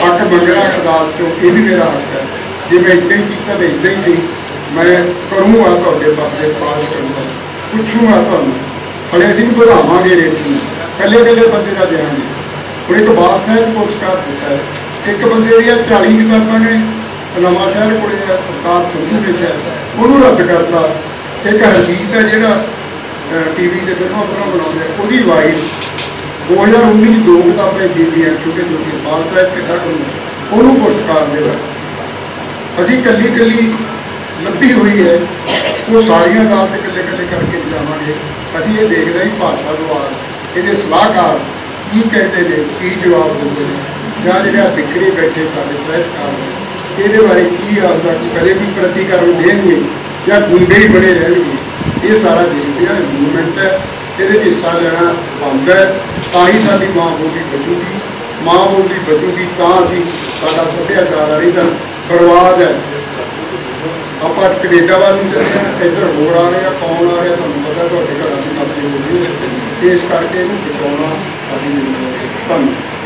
ਹੱਕ ਮੰਗਣਾ ਅਦਾਲਤ 'ਚੋਂ, ਇਹ ਵੀ ਮੇਰਾ ਹੱਕ ਹੈ। ਜੇ ਮੈਂ ਇੱਦਾਂ ਹੀ ਕੀਤਾ ਤਾਂ ਇੱਦਾਂ ਹੀ ਸੀ, ਮੈਂ ਕਰੂੰਗਾ ਤੁਹਾਡੇ ਪਰਦੇ ਪਾਸ ਕਰੂੰਗਾ, ਪੁੱਛੂਗਾ ਤੁਹਾਨੂੰ, ਹਲੇ ਅਸੀਂ ਵੀ ਵਧਾਵਾਂਗੇ ਰੇਟਿੰਗ, ਇਕੱਲੇ ਬੰਦੇ ਦਾ ਦਿਆਂਗੇ। ਹੁਣ ਇੱਕ ਬਾਲ ਸਾਹਿਤ ਪੁਰਸਕਾਰ ਦਿੱਤਾ ਹੈ, ਇੱਕ ਬੰਦੇ ਦੀਆਂ 40 ਕਿਤਾਬਾਂ ਨੇ, ਨਵਾਂ ਸ਼ਹਿਰ ਕੋਲੇ ਅਵਤਾਰ ਸੰਧੂ ਵਿੱਚ ਹੈ, ਉਹਨੂੰ ਰੱਦ ਕਰਤਾ। ਇੱਕ ਹਰਜੀਤ ਹੈ ਜਿਹੜਾ TV 'ਤੇ ਫਿਲਮਾਂ ਬਣਾਉਂਦੇ, ਉਹਦੀ ਵਾਈਫ 2019 'ਚ 2 ਕਿਤਾਬਾਂ ਬੀਬੀਆਂ ਛੋਟੇ ਬਾਲ ਸਾਹਿਤ ਕਿੱਦਾਂ ਕਰੂੰਗਾ, ਉਹਨੂੰ ਪੁਰਸਕਾਰ ਦੇਵਾ। ਅਸੀਂ ਇਕੱਲੀ ਲੱਭੀ ਹੋਈ ਹੈ, ਉਹ ਸਾਰੀਆਂ ਅਦਾਲਤ ਇਕੱਲੇ ਕਰਕੇ ਜਾਵਾਂਗੇ। ਅਸੀਂ ਇਹ ਦੇਖਦੇ ਹਾਂ ਭਾਸ਼ਾ ਵਿਭਾਗ ਇਹਦੇ ਸਲਾਹਕਾਰ ਕੀ ਕਹਿੰਦੇ ਨੇ, ਕੀ ਜਵਾਬ ਦਿੰਦੇ ਨੇ, ਜਾਂ ਜਿਹੜੇ ਵਿਕਰੇ ਬੈਠੇ ਸਾਡੇ ਸਾਹਿਤਕਾਰ ਇਹਦੇ ਬਾਰੇ ਕੀ ਆਖਦਾ, ਕਦੇ ਵੀ ਪ੍ਰਤੀਕਰਮ ਦੇਣਗੇ ਜਾਂ ਗੁੰਡੇ ਹੀ ਬਣੇ ਰਹਿਣਗੇ। ਇਹ ਸਾਰਾ ਦੇਖਦੇ ਹਾਂ, ਮੂਵਮੈਂਟ ਹੈ, ਇਹਦੇ 'ਚ ਹਿੱਸਾ ਲੈਣਾ ਬੰਦ ਹੈ, ਤਾਂ ਹੀ ਸਾਡੀ ਮਾਂ ਬੋਲੀ ਬਚੂਗੀ। ਮਾਂ ਬੋਲੀ ਬਚੂਗੀ ਤਾਂ ਅਸੀਂ, ਸਾਡਾ ਸੱਭਿਆਚਾਰ ਆ ਰਹੀ ਤਾਂ ਬਰਬਾਦ ਹੈ। ਆਪਾਂ ਕੈਨੇਡਾ ਵੱਲ ਨੂੰ ਚੱਲਦੇ ਹਾਂ, ਇੱਧਰ ਹੋਰ ਆ ਰਿਹਾ, ਕੌਣ ਆ ਰਿਹਾ ਤੁਹਾਨੂੰ ਪਤਾ, ਤੁਹਾਡੇ ਘਰਾਂ 'ਚ ਕਬਜ਼ੇ ਹੋ ਗਏ। ਇਸ ਕਰਕੇ ਇਹਨੂੰ ਬਚਾਉਣਾ ਸਾਡੀ ਜ਼ਿੰਮੇਵਾਰੀ ਹੈ। ਧੰਨਵਾਦ।